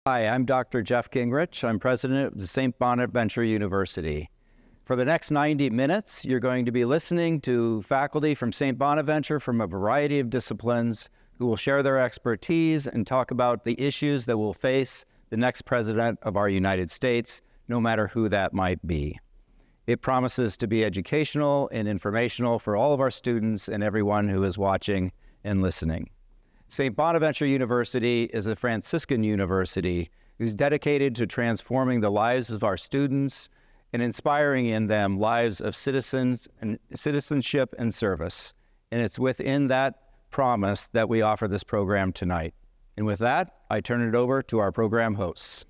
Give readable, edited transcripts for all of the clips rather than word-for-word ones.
Hi, I'm Dr. Jeff Gingrich. I'm president of the St. Bonaventure University. For the next 90 minutes, you're going to be listening to faculty from St. Bonaventure from a variety of disciplines who will share their expertise and talk about the issues that will face the next president of our United States, no matter who that might be. It promises to be educational and informational for all of our students and everyone who is watching and listening. St. Bonaventure University is a Franciscan university who's dedicated to transforming the lives of our students and inspiring in them lives of citizenship and service. And it's within that promise that we offer this program tonight. And with that, I turn it over to our program hosts.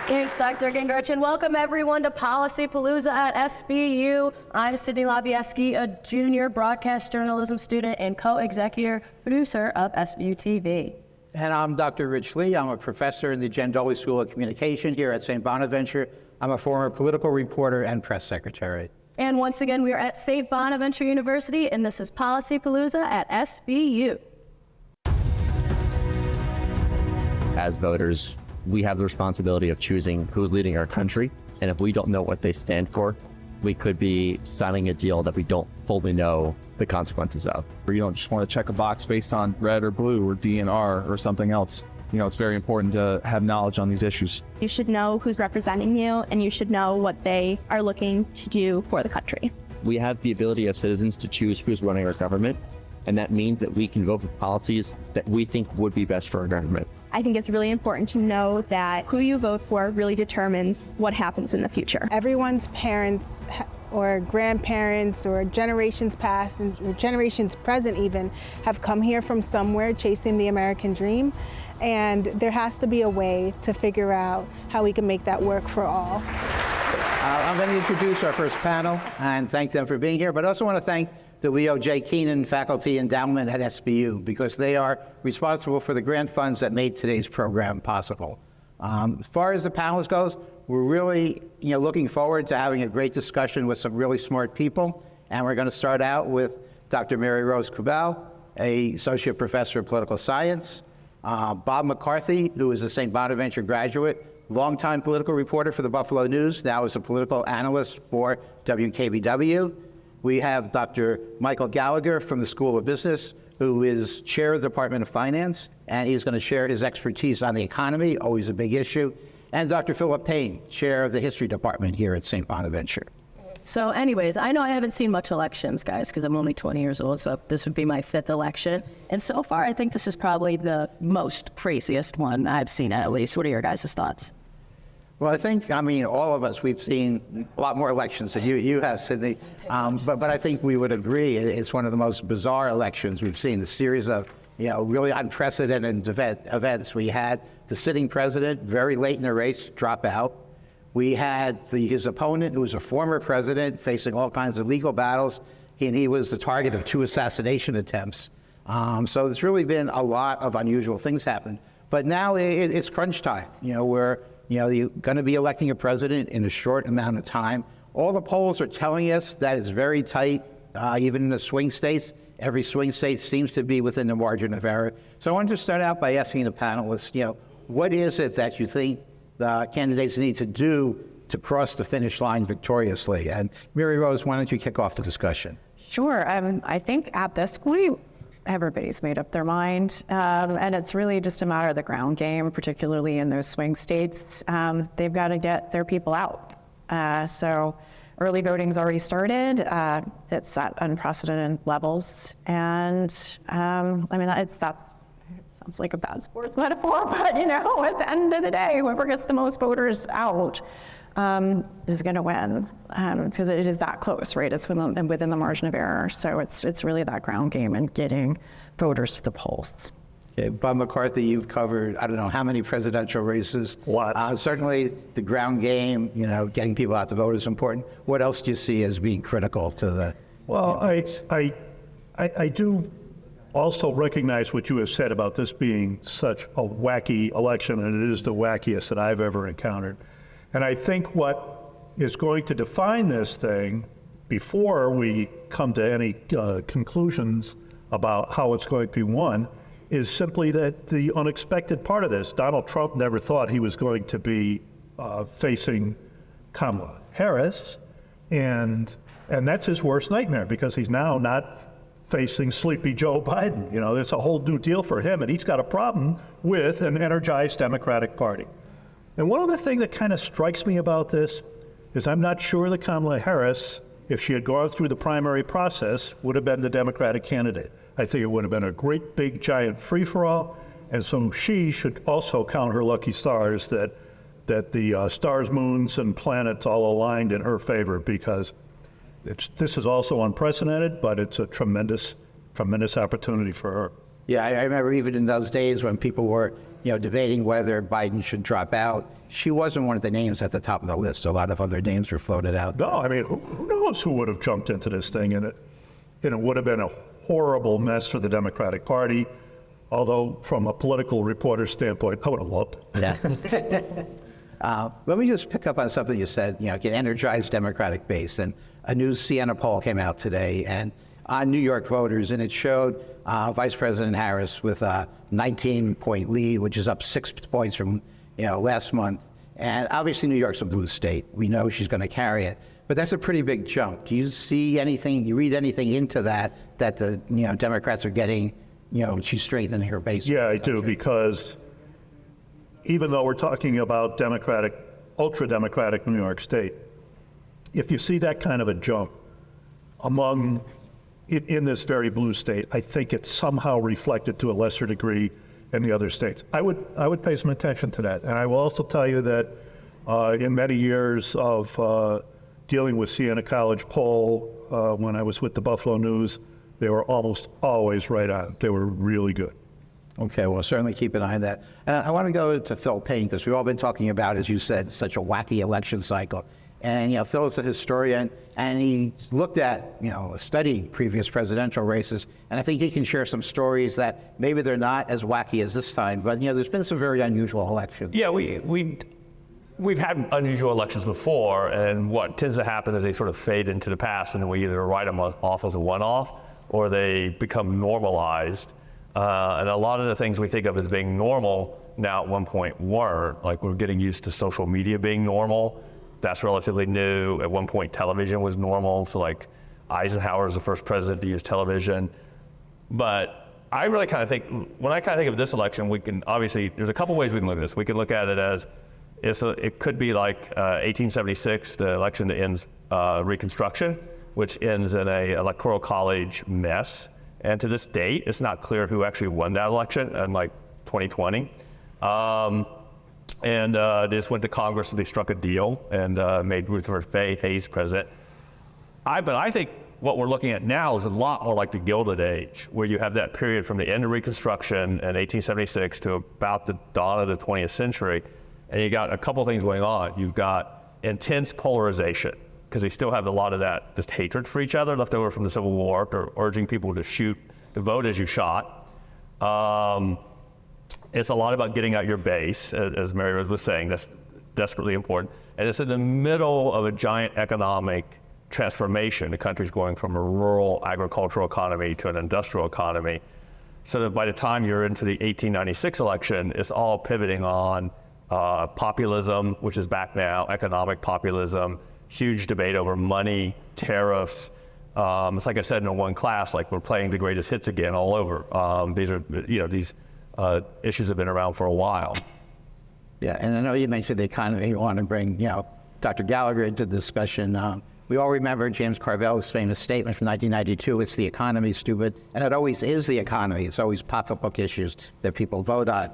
Thanks, Dr. Gingrich, and welcome everyone to Policy Palooza at SBU. I'm Sydney Labayewski, a junior broadcast journalism student and co-executive producer of SBU-TV. And I'm Dr. Rich Lee. I'm a professor in the Jandoli School of Communication here at St. Bonaventure. I'm a former political reporter and press secretary. And once again, we are at St. Bonaventure University, and this is Policy Palooza at SBU. As voters, we have the responsibility of choosing who's leading our country. And if we don't know what they stand for, we could be signing a deal that we don't fully know the consequences of. You don't just want to check a box based on red or blue or DNR or something else. You know, it's very important to have knowledge on these issues. You should know who's representing you, and you should know what they are looking to do for the country. We have the ability as citizens to choose who's running our government, and that means that we can vote for policies that we think would be best for our government. I think it's really important to know that who you vote for really determines what happens in the future. Everyone's parents or grandparents or generations past and generations present even have come here from somewhere chasing the American dream. And there has to be a way to figure out how we can make that work for all. I'm going to introduce our first panel and thank them for being here, but I also want to thank the Leo J. Keenan Faculty Endowment at SBU, because they are responsible for the grant funds that made today's program possible. As far as the panelists goes, we're really looking forward to having a great discussion with some really smart people. And we're going to start out with Dr. Mary Rose Kubel, a associate professor of political science, Bob McCarthy, who is a St. Bonaventure graduate, longtime political reporter for the Buffalo News, now is a political analyst for WKBW. We have Dr. Michael Gallagher from the School of Business, who is chair of the Department of Finance, and he's going to share his expertise on the economy, always a big issue. And Dr. Philip Payne, chair of the History Department here at St. Bonaventure. So anyways, I know I haven't seen much elections, guys, because I'm only 20 years old, so this would be my 5th election. And so far, I think this is probably the most craziest one I've seen, at least. What are your guys' thoughts? Well, all of us, we've seen a lot more elections than you have, Sydney. But I think we would agree it's one of the most bizarre elections we've seen. A series of, really unprecedented events. We had the sitting president very late in the race drop out. We had his opponent, who was a former president, facing all kinds of legal battles, and he was the target of 2 assassination attempts. So there's really been a lot of unusual things happen. But now it's crunch time. We're you're going to be electing a president in a short amount of time. All the polls are telling us that it's very tight, even in the swing states. Every swing state seems to be within the margin of error. So I wanted to start out by asking the panelists, what is it that you think the candidates need to do to cross the finish line victoriously? And Mary Rose, why don't you kick off the discussion? Sure. I think at this point, everybody's made up their mind, and it's really just a matter of the ground game, particularly in those swing states. They've got to get their people out. So early voting's already started. It's at unprecedented levels, and it sounds like a bad sports metaphor, but at the end of the day, whoever gets the most voters out is going to win, because it is that close, right? It's within the margin of error. So it's really that ground game and getting voters to the polls. Okay, Bob McCarthy, you've covered, I don't know how many presidential races. Certainly the ground game, getting people out to vote is important. What else do you see as being critical to the? Well, I do also recognize what you have said about this being such a wacky election, and it is the wackiest that I've ever encountered. And I think what is going to define this thing before we come to any conclusions about how it's going to be won is simply that the unexpected part of this, Donald Trump never thought he was going to be facing Kamala Harris, and that's his worst nightmare because he's now not facing sleepy Joe Biden. You know, it's a whole new deal for him, and he's got a problem with an energized Democratic Party. And one other thing that kind of strikes me about this is I'm not sure that Kamala Harris, if she had gone through the primary process, would have been the Democratic candidate. I think it would have been a great, big, giant free-for-all, and so she should also count her lucky stars that the stars, moons, and planets all aligned in her favor, because this is also unprecedented, but it's a tremendous, tremendous opportunity for her. Yeah, I remember even in those days when people were, debating whether Biden should drop out, she wasn't one of the names at the top of the list. A lot of other names were floated out. No, I mean, who knows who would have jumped into this thing, and it would have been a horrible mess for the Democratic Party. Although, from a political reporter standpoint, I would have loved it. Yeah. Let me just pick up on something you said, get energized Democratic base. And a new Siena poll came out today and on New York voters, and it showed Vice President Harris with a 19-point lead, which is up 6 points from last month. And obviously New York's a blue state. We know she's going to carry it. But that's a pretty big jump. Do you see anything, you read anything into that the Democrats are getting, she's strengthening her base? Yeah, I do, because even though we're talking about Democratic, ultra-Democratic New York State, if you see that kind of a jump in this very blue state, I think it's somehow reflected to a lesser degree in the other states. I would pay some attention to that. And I will also tell you that in many years of dealing with Siena College poll, when I was with the Buffalo News, they were almost always right on. They were really good. Okay, well, certainly keep an eye on that. I want to go to Phil Payne, because we've all been talking about, as you said, such a wacky election cycle. And, Phil is a historian, and he looked at, studied previous presidential races, and I think he can share some stories that maybe they're not as wacky as this time, but, there's been some very unusual elections. Yeah, we've had unusual elections before, and what tends to happen is they sort of fade into the past, and then we either write them off as a one-off, or they become normalized. And a lot of the things we think of as being normal now at one point weren't. Like, we're getting used to social media being normal. That's relatively new. At one point, television was normal. So, like, Eisenhower is the first president to use television. But I really kind of think, when I kind of think of this election, we can obviously, there's a couple ways we can look at this. We can look at it as, it could be like 1876, the election that ends Reconstruction, which ends in a electoral college mess. And to this date, it's not clear who actually won that election in like 2020. They just went to Congress and they struck a deal and made Rutherford Hayes president. But I think what we're looking at now is a lot more like the Gilded Age, where you have that period from the end of Reconstruction in 1876 to about the dawn of the 20th century. And you got a couple things going on. You've got intense polarization, because they still have a lot of that just hatred for each other left over from the Civil War, or urging people to vote as you shot. It's a lot about getting out your base, as Mary Rose was saying. That's desperately important. And it's in the middle of a giant economic transformation. The country's going from a rural agricultural economy to an industrial economy. So that by the time you're into the 1896 election, it's all pivoting on populism, which is back now, economic populism, huge debate over money, tariffs. It's like I said in one class, like, we're playing the greatest hits again all over. These are, these issues have been around for a while. Yeah, and I know you mentioned the economy. You want to bring, Dr. Gallagher into the discussion. We all remember James Carville's famous statement from 1992, "It's the economy, stupid." And it always is the economy. It's always pocketbook issues that people vote on.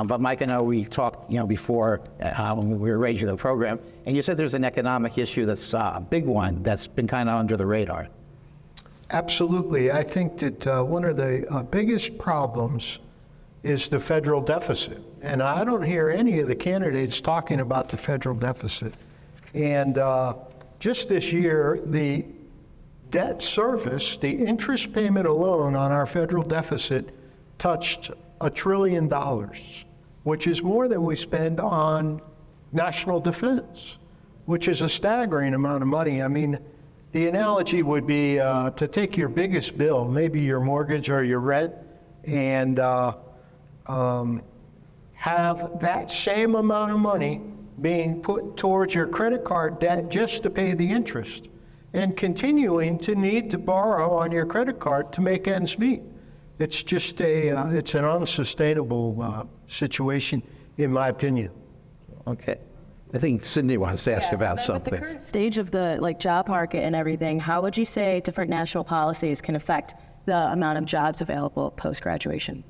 But Mike, I know we talked, before when we were arranging the program, and you said there's an economic issue that's a big one that's been kind of under the radar. Absolutely. I think that one of the biggest problems is the federal deficit. And I don't hear any of the candidates talking about the federal deficit. And just this year, the debt service, the interest payment alone on our federal deficit touched $1 trillion, which is more than we spend on national defense, which is a staggering amount of money. I mean, The analogy would be to take your biggest bill, maybe your mortgage or your rent, and have that same amount of money being put towards your credit card debt just to pay the interest, and continuing to need to borrow on your credit card to make ends meet. It's just it's an unsustainable situation, in my opinion. Okay. I think Sydney wants to ask about With something. the current stage of the job market and everything, how would you say different national policies can affect the amount of jobs available post-graduation?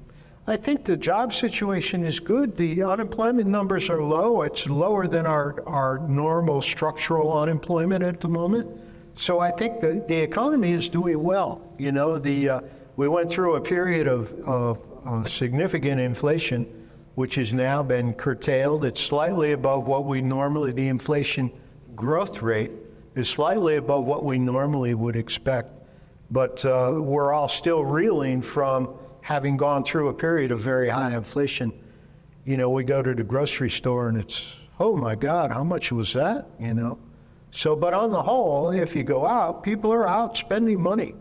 I think the job situation is good. The unemployment numbers are low. It's lower than our normal structural unemployment at the moment. So I think the economy is doing well. You know, we went through a period of significant inflation, which has now been curtailed. It's slightly above what we normally, the inflation growth rate is slightly above what we normally would expect. But we're all still reeling from having gone through a period of very high inflation. You know, we go to the grocery store and it's, oh my God, how much was that? You know? So, but on the whole, if you go out, people are out spending money.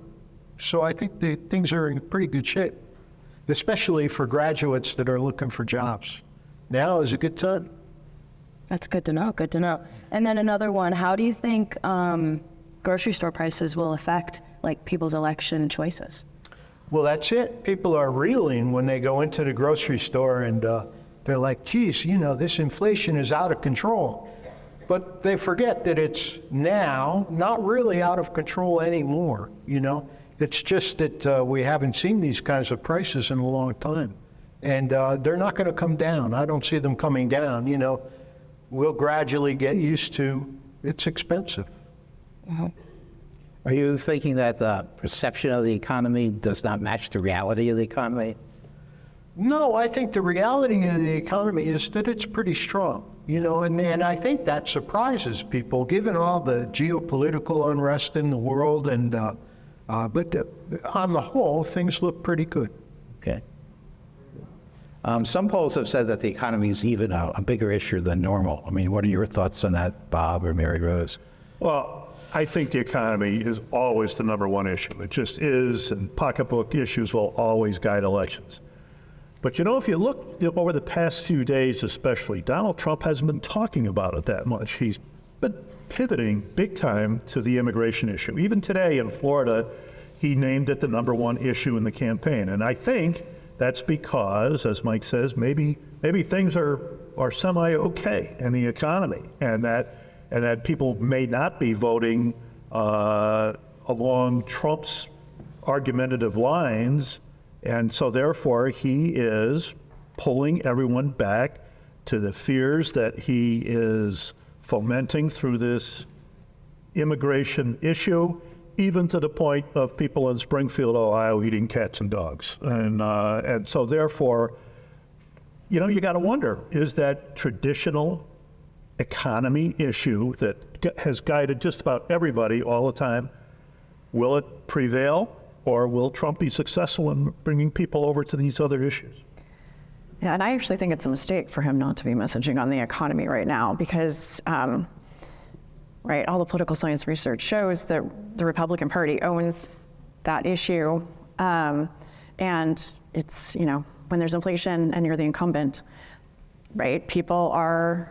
So I think things are in pretty good shape, especially for graduates that are looking for jobs. Now is a good time. That's good to know, good to know. And then another one, how do you think grocery store prices will affect people's election choices? Well, that's it. People are reeling when they go into the grocery store and they're like, geez, you know, this inflation is out of control. But they forget that it's now not really out of control anymore, you know. It's just that we haven't seen these kinds of prices in a long time. And they're not going to come down. I don't see them coming down, you know. We'll gradually get used to it's expensive. Mm-hmm. Are you thinking that the perception of the economy does not match the reality of the economy? No, I think the reality of the economy is that it's pretty strong, you know, and I think that surprises people, given all the geopolitical unrest in the world, and but on the whole, things look pretty good. Okay. Some polls have said that the economy is even a bigger issue than normal. I mean, what are your thoughts on that, Bob or Mary Rose? Well, I think the economy is always the number one issue. It just is, and pocketbook issues will always guide elections. But you know, if you look over the past few days especially, Donald Trump hasn't been talking about it that much. He's been pivoting big time to the immigration issue. Even today in Florida, he named it the number one issue in the campaign. And I think that's because, as Mike says, maybe things are semi-okay in the economy, and that people may not be voting along Trump's argumentative lines, and so therefore he is pulling everyone back to the fears that he is fomenting through this immigration issue, even to the point of people in Springfield, Ohio, eating cats and dogs. And so therefore, you know, you got to wonder, is that traditional economy issue that has guided just about everybody all the time, will it prevail, or will Trump be successful in bringing people over to these other issues? Yeah, and I actually think it's a mistake for him not to be messaging on the economy right now, because right, all the political science research shows that the Republican Party owns that issue, and it's, you know, when there's inflation and you're the incumbent, right, people are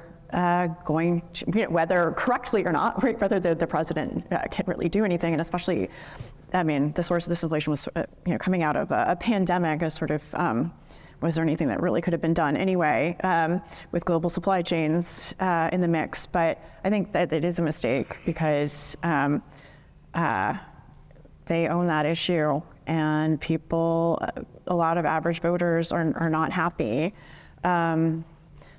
going to, you know, whether correctly or not, right, whether the president can really do anything, and especially, I mean, the source of this inflation was, you know, coming out of a pandemic, a sort of, was there anything that really could have been done anyway, with global supply chains in the mix? But I think that it is a mistake, because they own that issue, and people, a lot of average voters are not happy.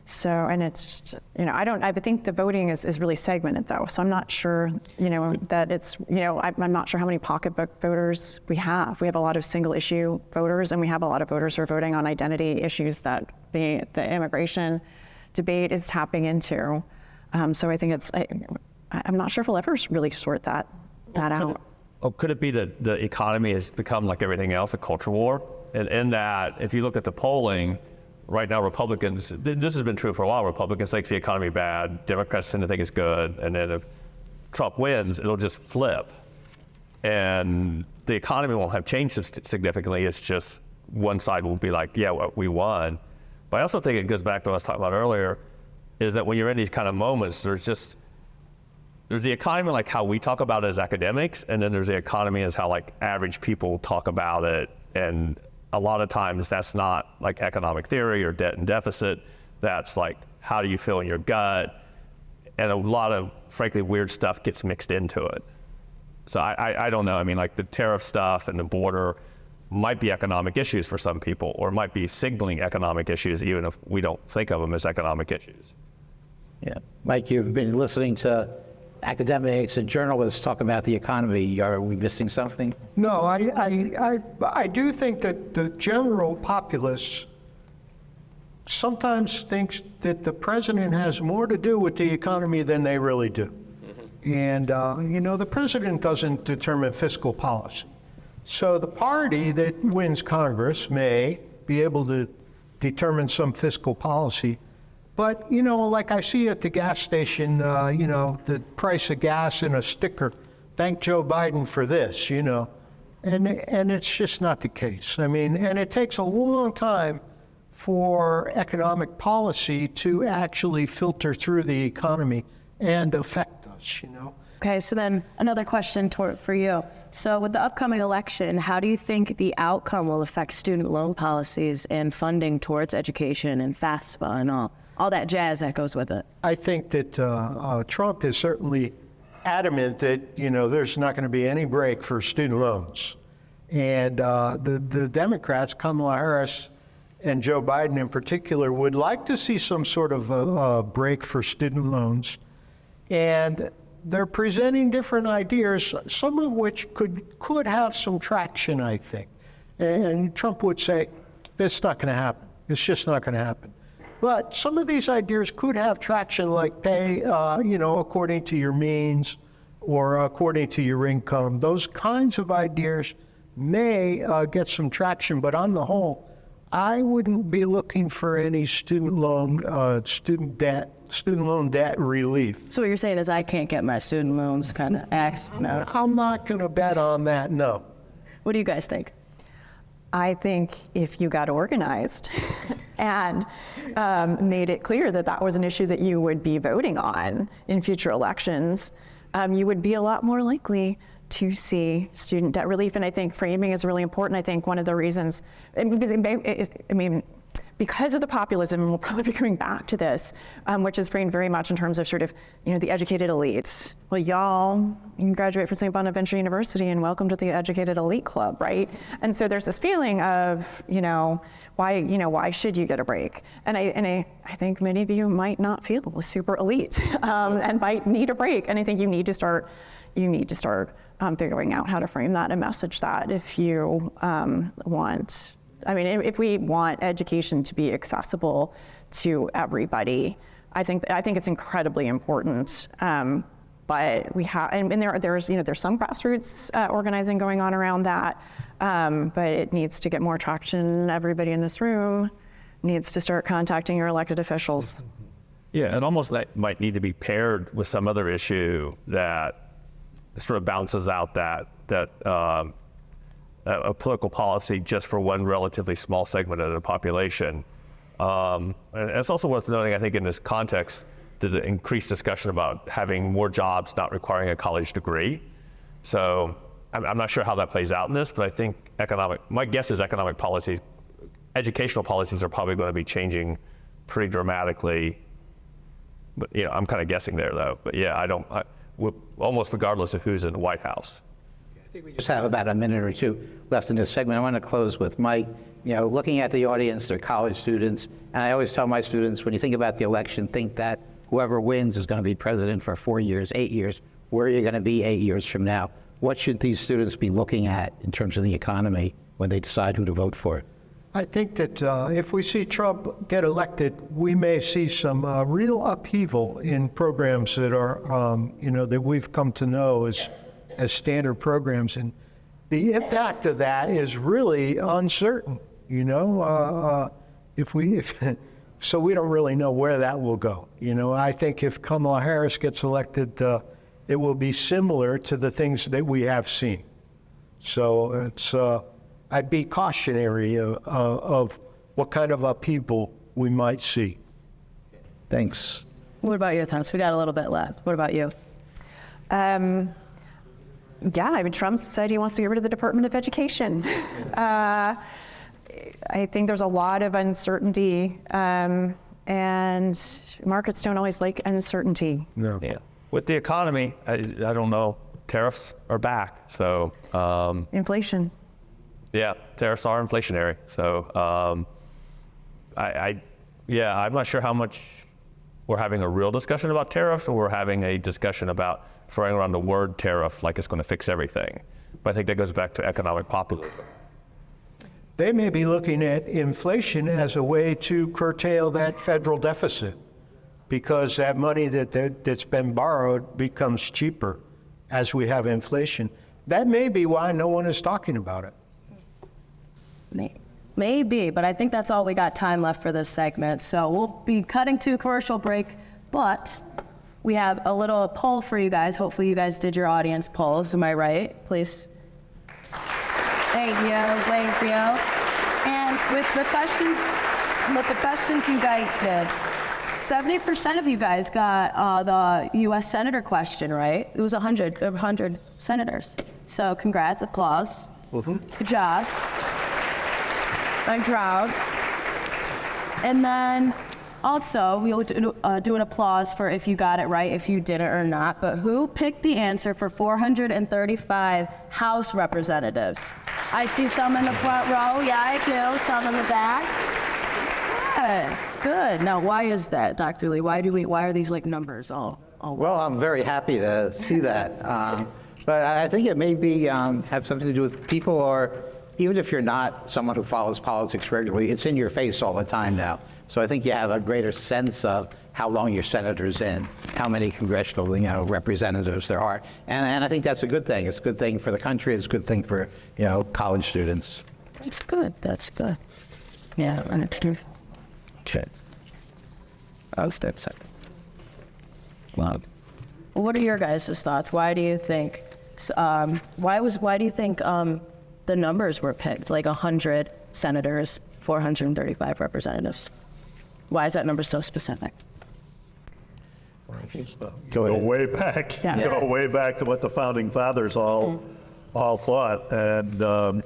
So, and it's just, you know, I think the voting is really segmented though. So I'm not sure, you know, that it's, you know, I'm not sure how many pocketbook voters we have. We have a lot of single issue voters, and we have a lot of voters who are voting on identity issues that the immigration debate is tapping into. So I think I'm not sure if we'll ever really sort that out. Could it be that the economy has become, like everything else, a culture war? And in that, if you look at the polling, right now, Republicans, this has been true for a while, Republicans think the economy bad, Democrats tend to think it's good, and then if Trump wins, it'll just flip. and the economy won't have changed significantly. It's just one side will be like, yeah, well, we won. But I also think it goes back to what I was talking about earlier, is that when you're in these kind of moments, there's the economy like how we talk about it as academics, and then there's the economy as how like average people talk about it. And a lot of times that's not like economic theory or debt and deficit. That's like, how do you feel in your gut? And a lot of, frankly, weird stuff gets mixed into it. So I don't know. I mean, like the tariff stuff and the border might be economic issues for some people, or might be signaling economic issues, even if we don't think of them as economic issues. Yeah. Mike, you've been listening to academics and journalists talk about the economy. Are we missing something? No, I do think that the general populace sometimes thinks that the president has more to do with the economy than they really do. And, the president doesn't determine fiscal policy. So the party that wins Congress may be able to determine some fiscal policy. But, like I see at the gas station, the price of gas and a sticker, thank Joe Biden for this, and it's just not the case. I mean, and it takes a long time for economic policy to actually filter through the economy and affect us, Okay, so then another question for you. So with the upcoming election, how do you think the outcome will affect student loan policies and funding towards education and FAFSA and all that jazz that goes with it? I think that Trump is certainly adamant that, there's not going to be any break for student loans. And the Democrats, Kamala Harris and Joe Biden in particular, would like to see some sort of a break for student loans. And they're presenting different ideas, some of which could have some traction, I think. And Trump would say, that's not going to happen. It's just not going to happen. But some of these ideas could have traction, like pay, according to your means or according to your income. Those kinds of ideas may get some traction, but on the whole, I wouldn't be looking for any student loan debt relief. So what you're saying is I can't get my student loans kind of axed? No. I'm not going to bet on that, no. What do you guys think? I think if you got organized and made it clear that that was an issue that you would be voting on in future elections, you would be a lot more likely to see student debt relief. And I think framing is really important. I think one of the reasons, because of the populism, and we'll probably be coming back to this, which is framed very much in terms of sort of, the educated elites. Well, y'all, you can graduate from St. Bonaventure University and welcome to the educated elite club, right? And so there's this feeling of, why should you get a break? And I think many of you might not feel super elite and might need a break. And I think you need to start figuring out how to frame that and message that if you if we want education to be accessible to everybody, I think it's incredibly important. But we have, and there's some grassroots organizing going on around that, but it needs to get more traction. Everybody in this room needs to start contacting your elected officials. Yeah, and almost that might need to be paired with some other issue that sort of balances out that a political policy just for one relatively small segment of the population. And it's also worth noting, I think, in this context, there's an increased discussion about having more jobs not requiring a college degree. So I'm not sure how that plays out in this, but I think my guess is economic policies, educational policies are probably going to be changing pretty dramatically. But I'm kind of guessing there, though. But yeah, almost regardless of who's in the White House. I think we just have about a minute or two left in this segment. I want to close with Mike. Looking at the audience, they're college students, and I always tell my students, when you think about the election, think that whoever wins is going to be president for 4 years, 8 years. Where are you going to be 8 years from now? What should these students be looking at in terms of the economy when they decide who to vote for? I think that if we see Trump get elected, we may see some real upheaval in programs that are, that we've come to know as standard programs. And the impact of that is really uncertain, so we don't really know where that will go. I think if Kamala Harris gets elected, it will be similar to the things that we have seen. So it's I'd be cautionary of what kind of upheaval we might see. Thanks. What about you, Thomas? We got a little bit left. What about you? Yeah, I mean, Trump said he wants to get rid of the Department of Education. I think there's a lot of uncertainty, and markets don't always like uncertainty. No. Yeah. With the economy, I don't know. Tariffs are back, so Inflation. yeah, tariffs are inflationary. So I'm not sure how much we're having a real discussion about tariffs, or we're having a discussion about throwing around the word tariff like it's going to fix everything. But I think that goes back to economic populism. They may be looking at inflation as a way to curtail that federal deficit, because that money that's been borrowed becomes cheaper as we have inflation. That may be why no one is talking about it. Maybe, but I think that's all we got time left for this segment. So we'll be cutting to a commercial break, but we have a little poll for you guys. Hopefully you guys did your audience polls. Am I right? Please. Thank you. And with the questions you guys did, 70% of you guys got the U.S. Senator question right. It was 100 senators. So congrats, applause. Good job. I'm proud. And then also, we'll do an applause for if you got it right, if you didn't or not. But who picked the answer for 435 House representatives? I see some in the front row. Yeah, I do. Some in the back. Good. Now, why is that, Dr. Lee? Why are these like numbers all Well, I'm very happy to see that. But I think it may be have something to do with people are, even if you're not someone who follows politics regularly, it's in your face all the time now. So I think you have a greater sense of how long your senator's in, how many congressional representatives there are. And I think that's a good thing. It's a good thing for the country. It's a good thing for college students. That's good. That's good. Yeah. Okay. I'll step aside. Wow. What are your guys' thoughts? Why do you think? Why do you think the numbers were picked? Like 100 senators, 435 representatives. Why is that number so specific? Go way back. Yeah. Go way back to what the founding fathers all thought, and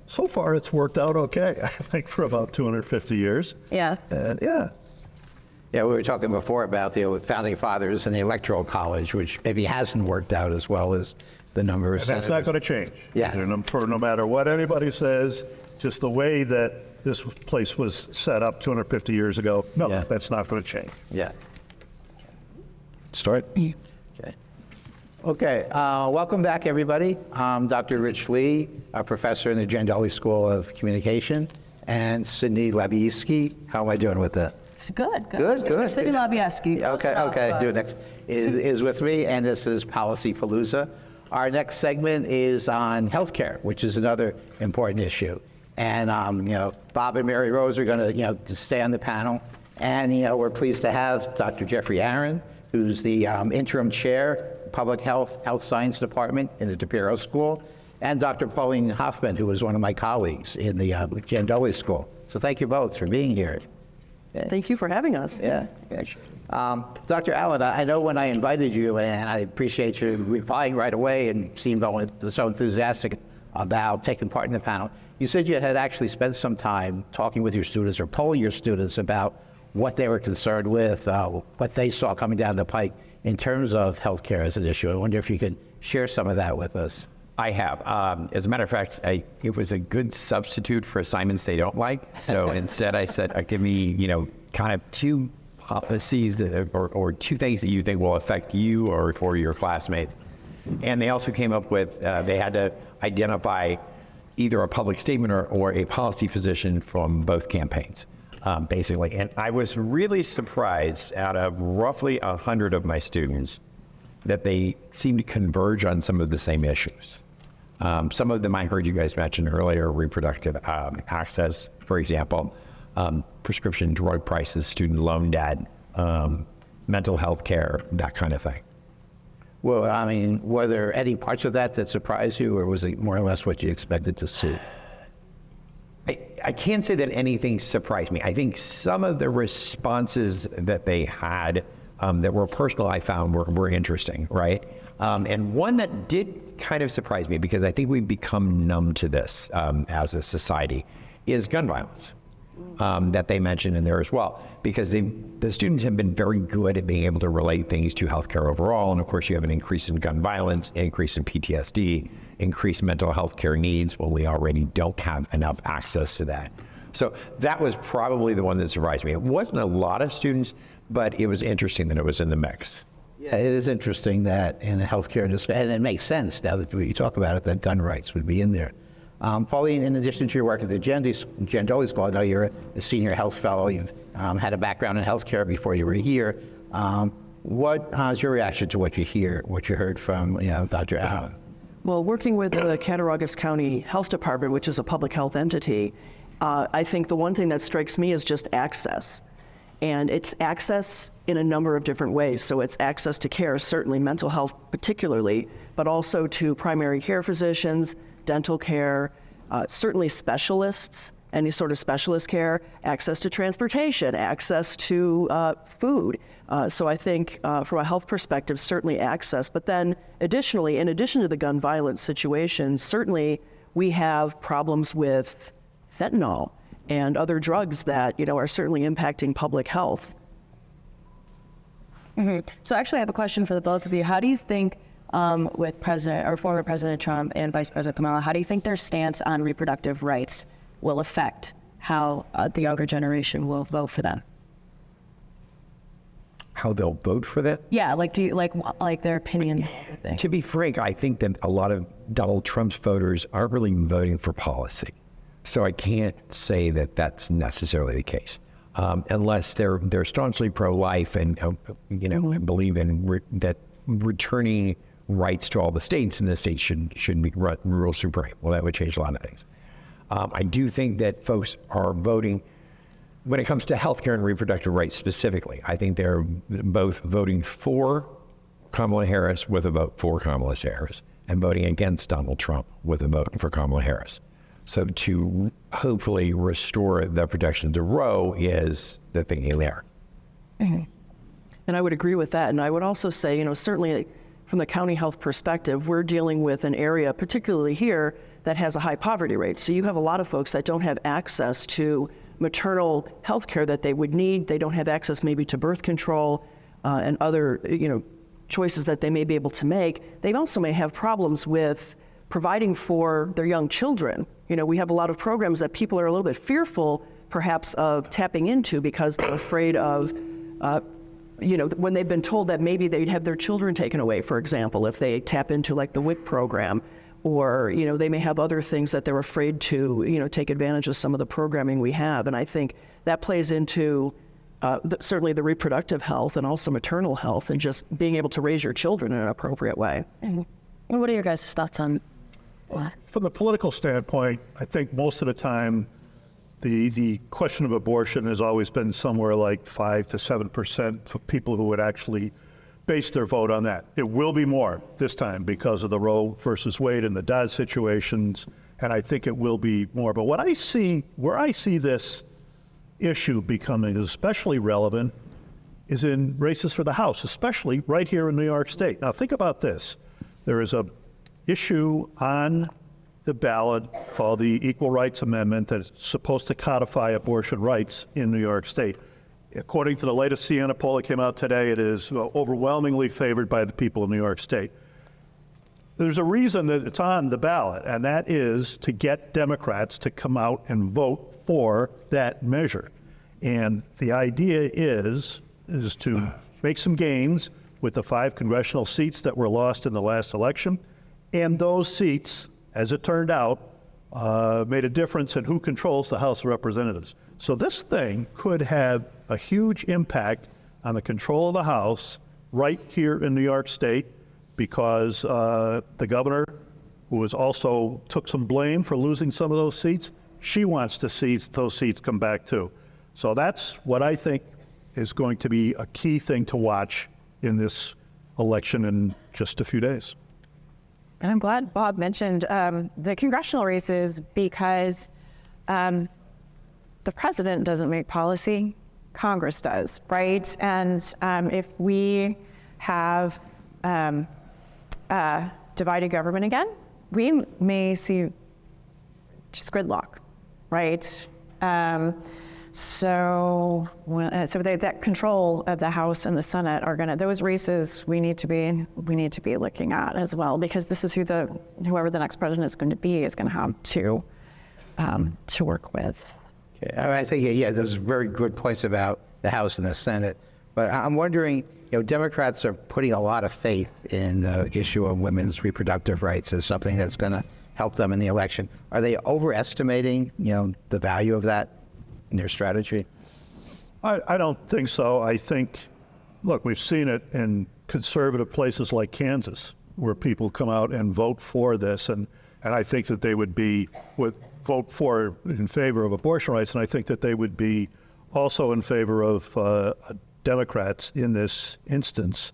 so far it's worked out okay. I think for about 250 years. Yeah. And Yeah, we were talking before about the founding fathers and the electoral college, which maybe hasn't worked out as well as the number of and senators. that's not going to change. Yeah. For no matter what anybody says, just the way that this place was set up 250 years ago, that's not going to change. Yeah. Start. Okay. Welcome back, everybody. I'm Dr. Rich Lee, a professor in the Jandoli School of Communication, and Sydney Labayewski. How am I doing with that? It's good. Good. Sydney Labayewski. Okay. Do it next. Is with me, and this is Policy Palooza. Our next segment is on healthcare, which is another important issue. And Bob and Mary Rose are going to stay on the panel, and we're pleased to have Dr. Jeffrey Aaron, who's the interim chair, Public Health Science Department in the DePiro School, and Dr. Pauline Hoffman, who was one of my colleagues in the Jandoli School. So thank you both for being here. Thank you for having us. Yeah. Dr. Allen, I know when I invited you, and I appreciate you replying right away and seemed so enthusiastic about taking part in the panel, you said you had actually spent some time talking with your students or polling your students about what they were concerned with, what they saw coming down the pike in terms of healthcare as an issue. I wonder if you could share some of that with us. I have. As a matter of fact, it was a good substitute for assignments they don't like. So instead I said, give me, kind of two policies or two things that you think will affect you or your classmates. And they also came up with, they had to identify either a public statement or a policy position from both campaigns, basically. And I was really surprised out of roughly 100 of my students that they seemed to converge on some of the same issues. Some of them I heard you guys mention earlier, reproductive access, for example, prescription drug prices, student loan debt, mental health care, that kind of thing. Well, I mean, were there any parts of that surprised you, or was it more or less what you expected to see? I can't say that anything surprised me. I think some of the responses that they had that were personal, I found were interesting, right? And one that did kind of surprise me, because I think we've become numb to this as a society, is gun violence. That they mentioned in there as well, because the students have been very good at being able to relate things to healthcare overall. And of course, you have an increase in gun violence, increase in PTSD, increased mental health care needs when we already don't have enough access to that. So that was probably the one that surprised me. It wasn't a lot of students, but it was interesting that it was in the mix. Yeah, it is interesting that in the healthcare discussion, and it makes sense now that we talk about it, that gun rights would be in there. Pauline, in addition to your work at the Jandoli School, I know you're a senior health fellow. You've had a background in healthcare before you were here. How's your reaction to what you heard from Dr. Allen? Well, working with the Cattaraugus County Health Department, which is a public health entity, I think the one thing that strikes me is just access. And it's access in a number of different ways. So it's access to care, certainly mental health particularly, but also to primary care physicians, dental care, certainly specialists, any sort of specialist care, access to transportation, access to food. So I think from a health perspective, certainly access. But then additionally, in addition to the gun violence situation, certainly we have problems with fentanyl and other drugs that are certainly impacting public health. Mm-hmm. So actually I have a question for the both of you. How do you think with former President Trump and Vice President Kamala, how do you think their stance on reproductive rights will affect how the younger generation will vote for them? How they'll vote for that? Yeah, do you like their opinion? To be frank, I think that a lot of Donald Trump's voters aren't really voting for policy. So I can't say that that's necessarily the case, unless they're staunchly pro-life and believe in that returning rights to all the states, and the states should be rule supreme. Well, that would change a lot of things. I do think that folks are voting when it comes to healthcare and reproductive rights specifically. I think they're both voting for Kamala Harris with a vote for Kamala Harris, and voting against Donald Trump with a vote for Kamala Harris. So to hopefully restore the protection to Roe is the thinking there. Mm-hmm. And I would agree with that. And I would also say, certainly from the county health perspective, we're dealing with an area, particularly here, that has a high poverty rate. So you have a lot of folks that don't have access to maternal health care that they would need. They don't have access maybe to birth control and other, choices that they may be able to make. They also may have problems with providing for their young children. We have a lot of programs that people are a little bit fearful, perhaps, of tapping into because they're afraid of, when they've been told that maybe they'd have their children taken away, for example, if they tap into the WIC program, or, they may have other things that they're afraid to, take advantage of some of the programming we have. And I think that plays into certainly the reproductive health and also maternal health, and just being able to raise your children in an appropriate way. Mm-hmm. And what are your guys' thoughts on that? From the political standpoint, I think most of the time the question of abortion has always been somewhere like 5 to 7% of people who would actually base their vote on that. It will be more this time because of the Roe versus Wade and the Dodd situations, and I think it will be more. But where I see this issue becoming especially relevant is in races for the House, especially right here in New York State. Now think about this. There is a issue on the ballot called the Equal Rights Amendment that is supposed to codify abortion rights in New York State. According to the latest Siena poll that came out today, it is overwhelmingly favored by the people of New York State. There's a reason that it's on the ballot, and that is to get Democrats to come out and vote for that measure. And the idea is to make some gains with the 5 congressional seats that were lost in the last election. And those seats, as it turned out, made a difference in who controls the House of Representatives. So this thing could have a huge impact on the control of the House right here in New York State, because the governor, who also took some blame for losing some of those seats, she wants to see those seats come back too. So that's what I think is going to be a key thing to watch in this election in just a few days. And I'm glad Bob mentioned the congressional races because the president doesn't make policy, Congress does, right? And if we have divided government again, we may see just gridlock, right? So that control of the House and the Senate are those races we need to be looking at as well, because this is whoever the next president is going to be is going to have to work with. Okay. I think, yeah, those are very good points about the House and the Senate. But I'm wondering, Democrats are putting a lot of faith in the issue of women's reproductive rights as something that's going to help them in the election. Are they overestimating, the value of that in their strategy? I don't think so. I think, look, we've seen it in conservative places like Kansas, where people come out and vote for this, and I think that they would vote in favor of abortion rights, and I think that they would be also in favor of Democrats in this instance,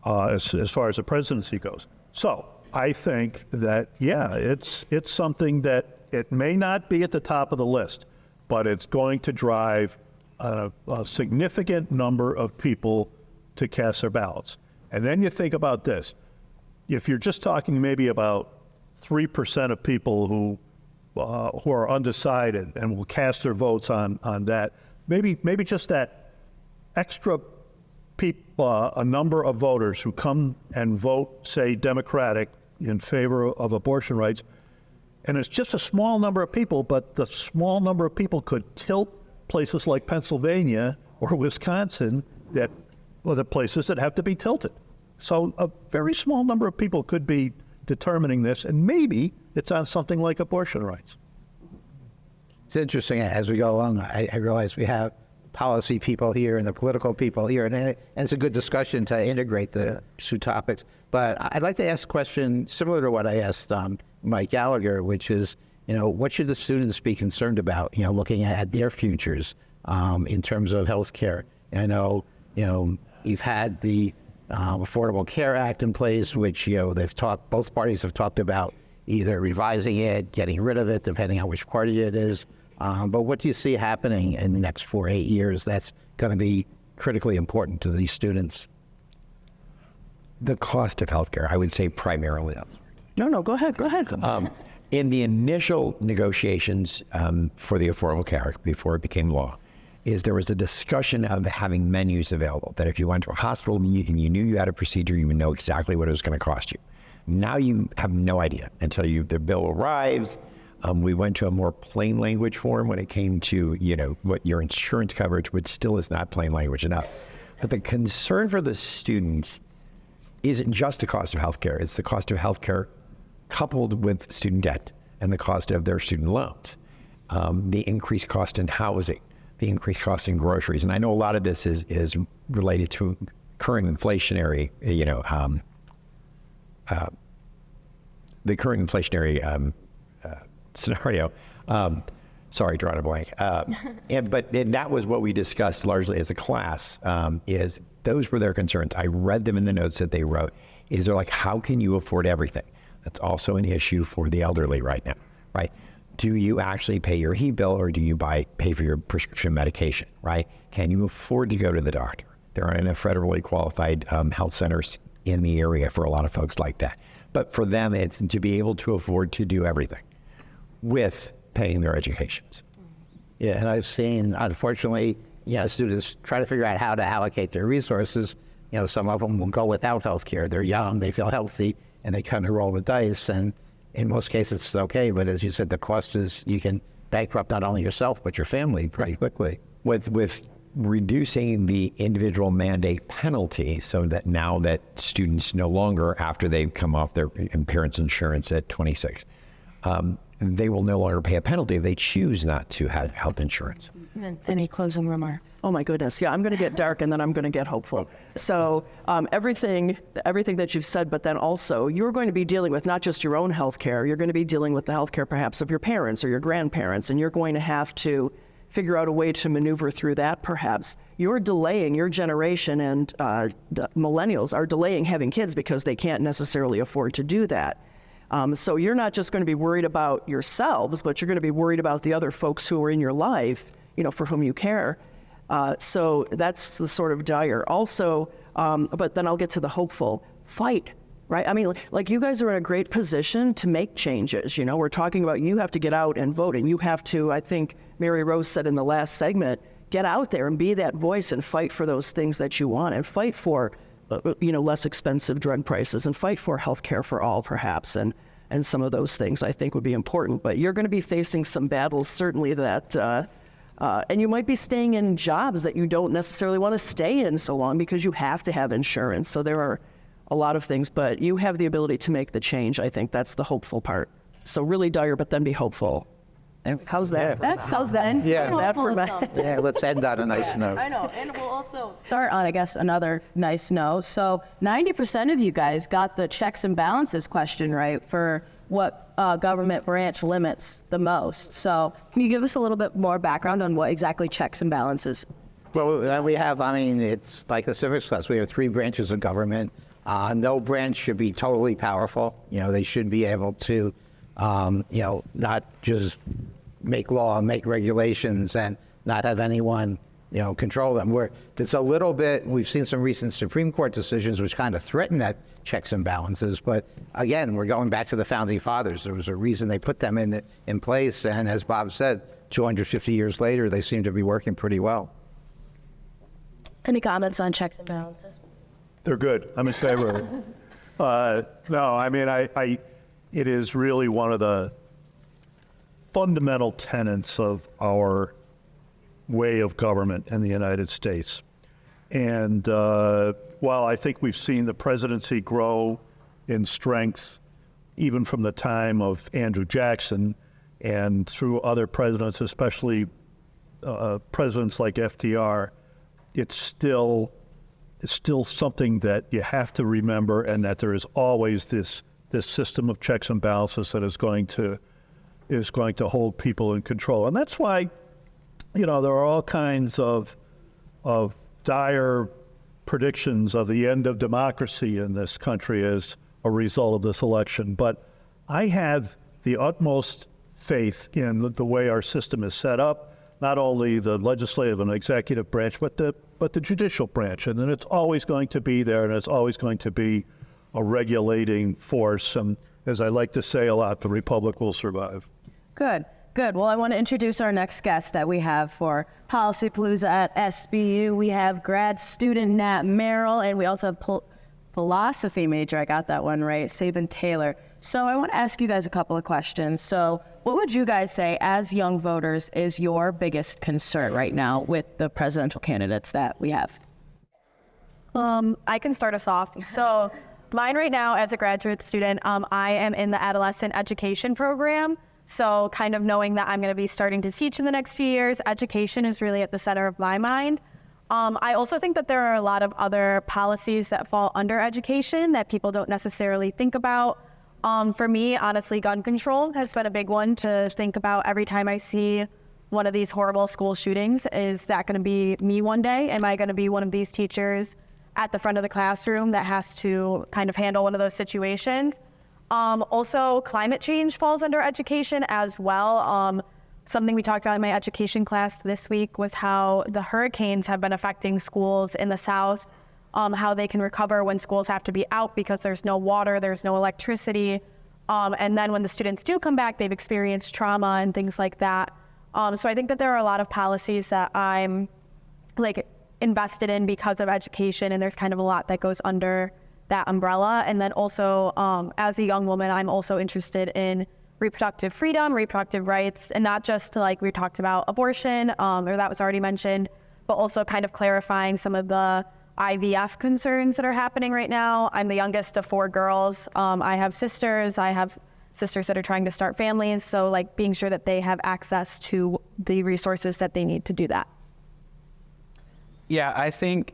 as far as the presidency goes. So I think that, yeah, it's something that it may not be at the top of the list, but it's going to drive a significant number of people to cast their ballots. And then you think about this. If you're just talking maybe about 3% of people who are undecided and will cast their votes on that, maybe just that extra a number of voters who come and vote, say, Democratic in favor of abortion rights, and it's just a small number of people, but the small number of people could tilt places like Pennsylvania or Wisconsin, the places that have to be tilted. So a very small number of people could be determining this, and maybe it's on something like abortion rights. It's interesting, as we go along, I realize we have policy people here and the political people here, and it's a good discussion to integrate the two topics. But I'd like to ask a question similar to what I asked Mike Gallagher, which is, what should the students be concerned about, looking at their futures in terms of health care? I know, you've had the Affordable Care Act in place, which, both parties have talked about either revising it, getting rid of it, depending on which party it is. But what do you see happening in the next 4 to 8 years that's going to be critically important to these students? The cost of healthcare, I would say primarily. No, go ahead. In the initial negotiations for the Affordable Care Act, before it became law, there was a discussion of having menus available, that if you went to a hospital and you knew you had a procedure, you would know exactly what it was going to cost you. Now you have no idea until the bill arrives. We went to a more plain language form when it came to, what your insurance coverage, which still is not plain language enough. But the concern for the students isn't just the cost of healthcare. It's the cost of healthcare coupled with student debt and the cost of their student loans, the increased cost in housing, the increased cost in groceries. And I know a lot of this is related to current inflationary, the current inflationary scenario. Sorry, drawing a blank. But that was what we discussed largely as a class, is those were their concerns. I read them in the notes that they wrote. They're like, how can you afford everything? That's also an issue for the elderly right now, right? Do you actually pay your heat bill, or do you pay for your prescription medication, right? Can you afford to go to the doctor? There aren't enough federally qualified health centers in the area for a lot of folks like that. But for them, it's to be able to afford to do everything with paying their educations. Yeah, and I've seen, unfortunately, students try to figure out how to allocate their resources. Some of them will go without health care. They're young, they feel healthy, and they kind of roll the dice. And in most cases, it's okay. But as you said, the cost is you can bankrupt not only yourself, but your family pretty quickly. With reducing the individual mandate penalty, so that now that students no longer, after they've come off their parents' insurance at 26, they will no longer pay a penalty if they choose not to have health insurance. Any closing remarks? Oh my goodness, yeah, I'm going to get dark and then I'm going to get hopeful. So everything that you've said, but then also you're going to be dealing with not just your own health care, you're going to be dealing with the health care perhaps of your parents or your grandparents, and you're going to have to figure out a way to maneuver through that, perhaps. You're delaying, your generation and the millennials are delaying having kids because they can't necessarily afford to do that. So you're not just going to be worried about yourselves, but you're going to be worried about the other folks who are in your life, for whom you care. So that's the sort of dire. Also, but then I'll get to the hopeful. Fight, right? I mean, like you guys are in a great position to make changes. We're talking about you have to get out and vote, and you have to, I think Mary Rose said in the last segment, get out there and be that voice and fight for those things that you want, and fight for, less expensive drug prices, and fight for health care for all, perhaps, and some of those things I think would be important. But you're going to be facing some battles, certainly, that, and you might be staying in jobs that you don't necessarily want to stay in so long because you have to have insurance. So there are a lot of things, but you have the ability to make the change. I think that's the hopeful part. So really dire, but then be hopeful. How's that? How's that? Yeah. How's that for me? Yeah, let's end on a nice note. I know, and we'll also start on, I guess, another nice note. So 90% of you guys got the checks and balances question right for what government branch limits the most. So can you give us a little bit more background on what exactly checks and balances? Well, we have, it's like the civics class. We have 3 branches of government. No branch should be totally powerful. They should be able to, not just make law and make regulations and not have anyone, control them. It's a little bit, we've seen some recent Supreme Court decisions which kind of threaten that checks and balances. But again, we're going back to the founding fathers. There was a reason they put them in place. And as Bob said, 250 years later, they seem to be working pretty well. Any comments on checks and balances? They're good. I'm in favor of it. No, it is really one of the fundamental tenets of our way of government in the United States. And while I think we've seen the presidency grow in strength, even from the time of Andrew Jackson and through other presidents, especially presidents like FDR, it's still something that you have to remember, and that there is always this system of checks and balances that is going to hold people in control. And that's why, there are all kinds of dire predictions of the end of democracy in this country as a result of this election. But I have the utmost faith in the way our system is set up, not only the legislative and executive branch, but the judicial branch. And then it's always going to be there, and it's always going to be a regulating force. And as I like to say a lot, the republic will survive. Good. Well, I want to introduce our next guest that we have for Policy Palooza at SBU. We have grad student Nat Merrill, and we also have philosophy major, I got that one right, Sabin Taylor. So I want to ask you guys a couple of questions. So what would you guys say, as young voters, is your biggest concern right now with the presidential candidates that we have? I can start us off. So mine right now, as a graduate student, I am in the adolescent education program. So kind of knowing that I'm going to be starting to teach in the next few years, education is really at the center of my mind. I also think that there are a lot of other policies that fall under education that people don't necessarily think about. For me, honestly, gun control has been a big one to think about every time I see one of these horrible school shootings. Is that going to be me one day? Am I going to be one of these teachers at the front of the classroom that has to kind of handle one of those situations? Also, climate change falls under education as well. Something we talked about in my education class this week was how the hurricanes have been affecting schools in the South, how they can recover when schools have to be out because there's no water, there's no electricity. And then when the students do come back, they've experienced trauma and things like that. So I think that there are a lot of policies that I'm invested in because of education, and there's kind of a lot that goes under that umbrella. And then also, as a young woman, I'm also interested in reproductive freedom, reproductive rights, and not just like we talked about abortion, or that was already mentioned, but also kind of clarifying some of the IVF concerns that are happening right now. I'm the youngest of 4 girls. I have sisters that are trying to start families. So being sure that they have access to the resources that they need to do that. Yeah, I think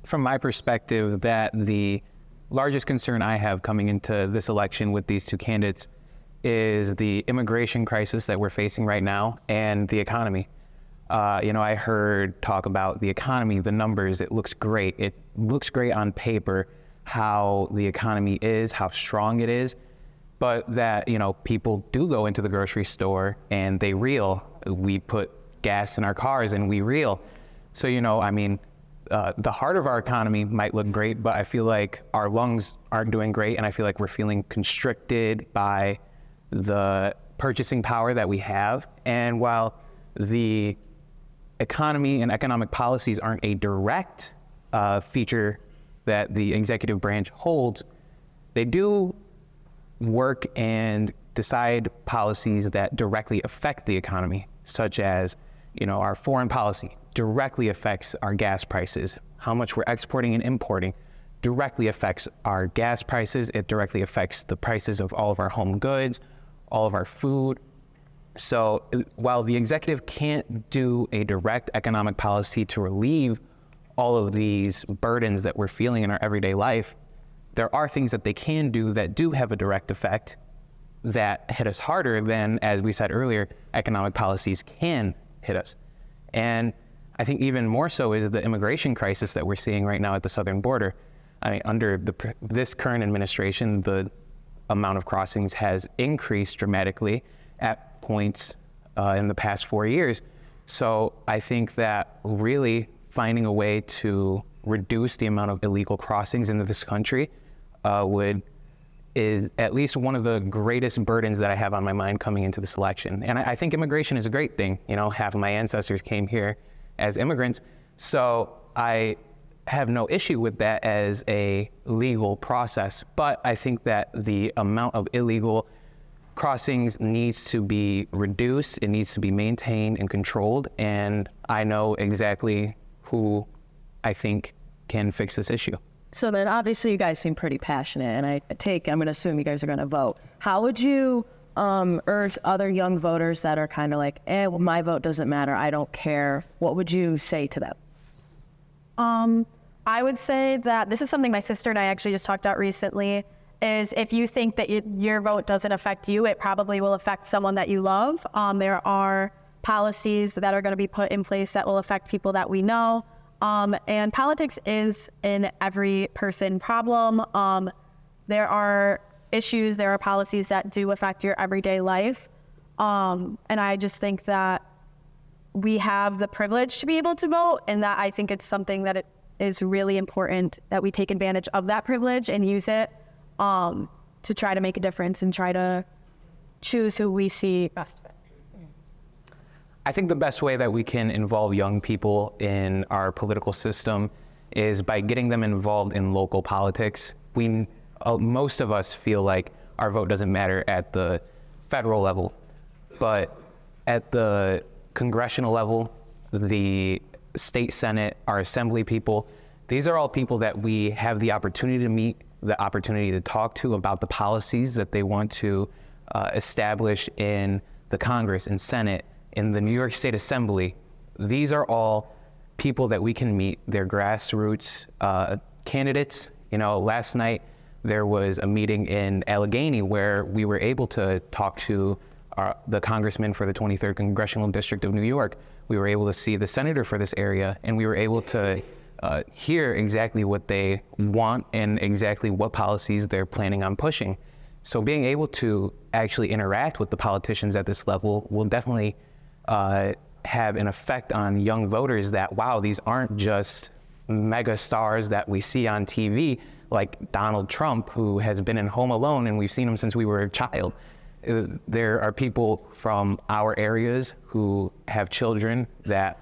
from my perspective that the largest concern I have coming into this election with these 2 candidates is the immigration crisis that we're facing right now and the economy. I heard talk about the economy, the numbers. It looks great. It looks great on paper how the economy is, how strong it is. But that, people do go into the grocery store and they reel. We put gas in our cars and we reel. So, the heart of our economy might look great, but I feel like our lungs aren't doing great. And I feel like we're feeling constricted by the purchasing power that we have. And while the economy and economic policies aren't a direct feature that the executive branch holds, they do work and decide policies that directly affect the economy, such as, our foreign policy directly affects our gas prices. How much we're exporting and importing directly affects our gas prices. It directly affects the prices of all of our home goods, all of our food. So while the executive can't do a direct economic policy to relieve all of these burdens that we're feeling in our everyday life, there are things that they can do that do have a direct effect that hit us harder than, as we said earlier, economic policies can hit us. And I think even more so is the immigration crisis that we're seeing right now at the southern border. Under this current administration, the amount of crossings has increased dramatically at points in the past 4 years. So I think that really finding a way to reduce the amount of illegal crossings into this country is at least one of the greatest burdens that I have on my mind coming into this election. And I think immigration is a great thing. Half of my ancestors came here as immigrants, so I have no issue with that as a legal process. But I think that the amount of illegal crossings needs to be reduced. It needs to be maintained and controlled. And I know exactly who I think can fix this issue. So then obviously you guys seem pretty passionate, and I'm going to assume you guys are going to vote. How would you urge other young voters that are kind of like, well, my vote doesn't matter, I don't care? What would you say to them? I would say that this is something my sister and I actually just talked about recently, is if you think that your vote doesn't affect you, it probably will affect someone that you love. There are policies that are going to be put in place that will affect people that we know. And politics is an every person problem. There are issues, there are policies that do affect your everyday life. And I just think that we have the privilege to be able to vote, and that I think it's something that it is really important that we take advantage of that privilege and use it to try to make a difference and try to choose who we see best fit. I think the best way that we can involve young people in our political system is by getting them involved in local politics. Most of us feel like our vote doesn't matter at the federal level, but at the congressional level, the state senate, our assembly people, these are all people that we have the opportunity to meet, the opportunity to talk to about the policies that they want to establish in the Congress and Senate, in the New York State Assembly. These are all people that we can meet. They're grassroots candidates. Last night there was a meeting in Allegheny where we were able to talk to the congressman for the 23rd Congressional District of New York. We were able to see the senator for this area, and we were able to hear exactly what they want and exactly what policies they're planning on pushing. So being able to actually interact with the politicians at this level will definitely have an effect on young voters that, wow, these aren't just mega stars that we see on TV, like Donald Trump, who has been in Home Alone, and we've seen him since we were a child. There are people from our areas who have children that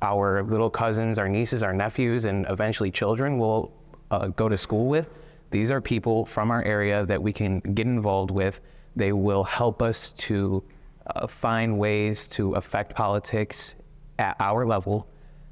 our little cousins, our nieces, our nephews, and eventually children will go to school with. These are people from our area that we can get involved with. They will help us to find ways to affect politics at our level.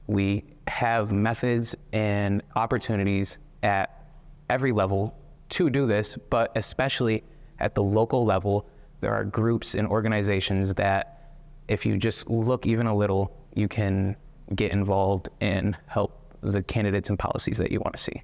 We have methods and opportunities at every level to do this, but especially at the local level, there are groups and organizations that if you just look even a little, you can get involved and help the candidates and policies that you want to see.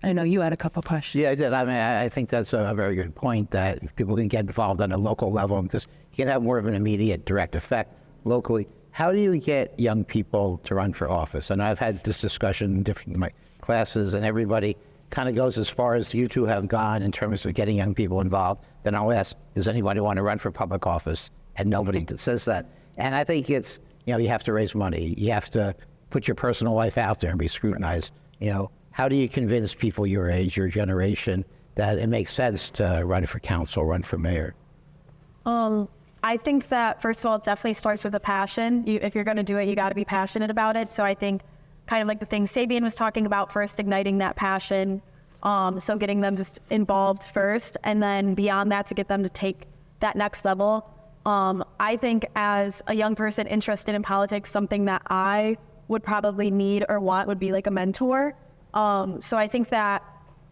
I know you had a couple questions. Yeah, I did. I think that's a very good point, that people can get involved on a local level because you can have more of an immediate direct effect locally. how do you get young people to run for office? And I've had this discussion in different my classes, and everybody kind of goes as far as you two have gone in terms of getting young people involved. Then I'll ask, does anybody want to run for public office? And nobody says that. And I think it's, you have to raise money. You have to put your personal life out there and be scrutinized. How do you convince people your age, your generation, that it makes sense to run for council, run for mayor? I think that, first of all, it definitely starts with a passion. If you're going to do it, you got to be passionate about it. So I think kind of like the thing Sabian was talking about, first igniting that passion. So getting them just involved first, and then beyond that to get them to take that next level. I think as a young person interested in politics, something that I would probably need or want would be like a mentor. So I think that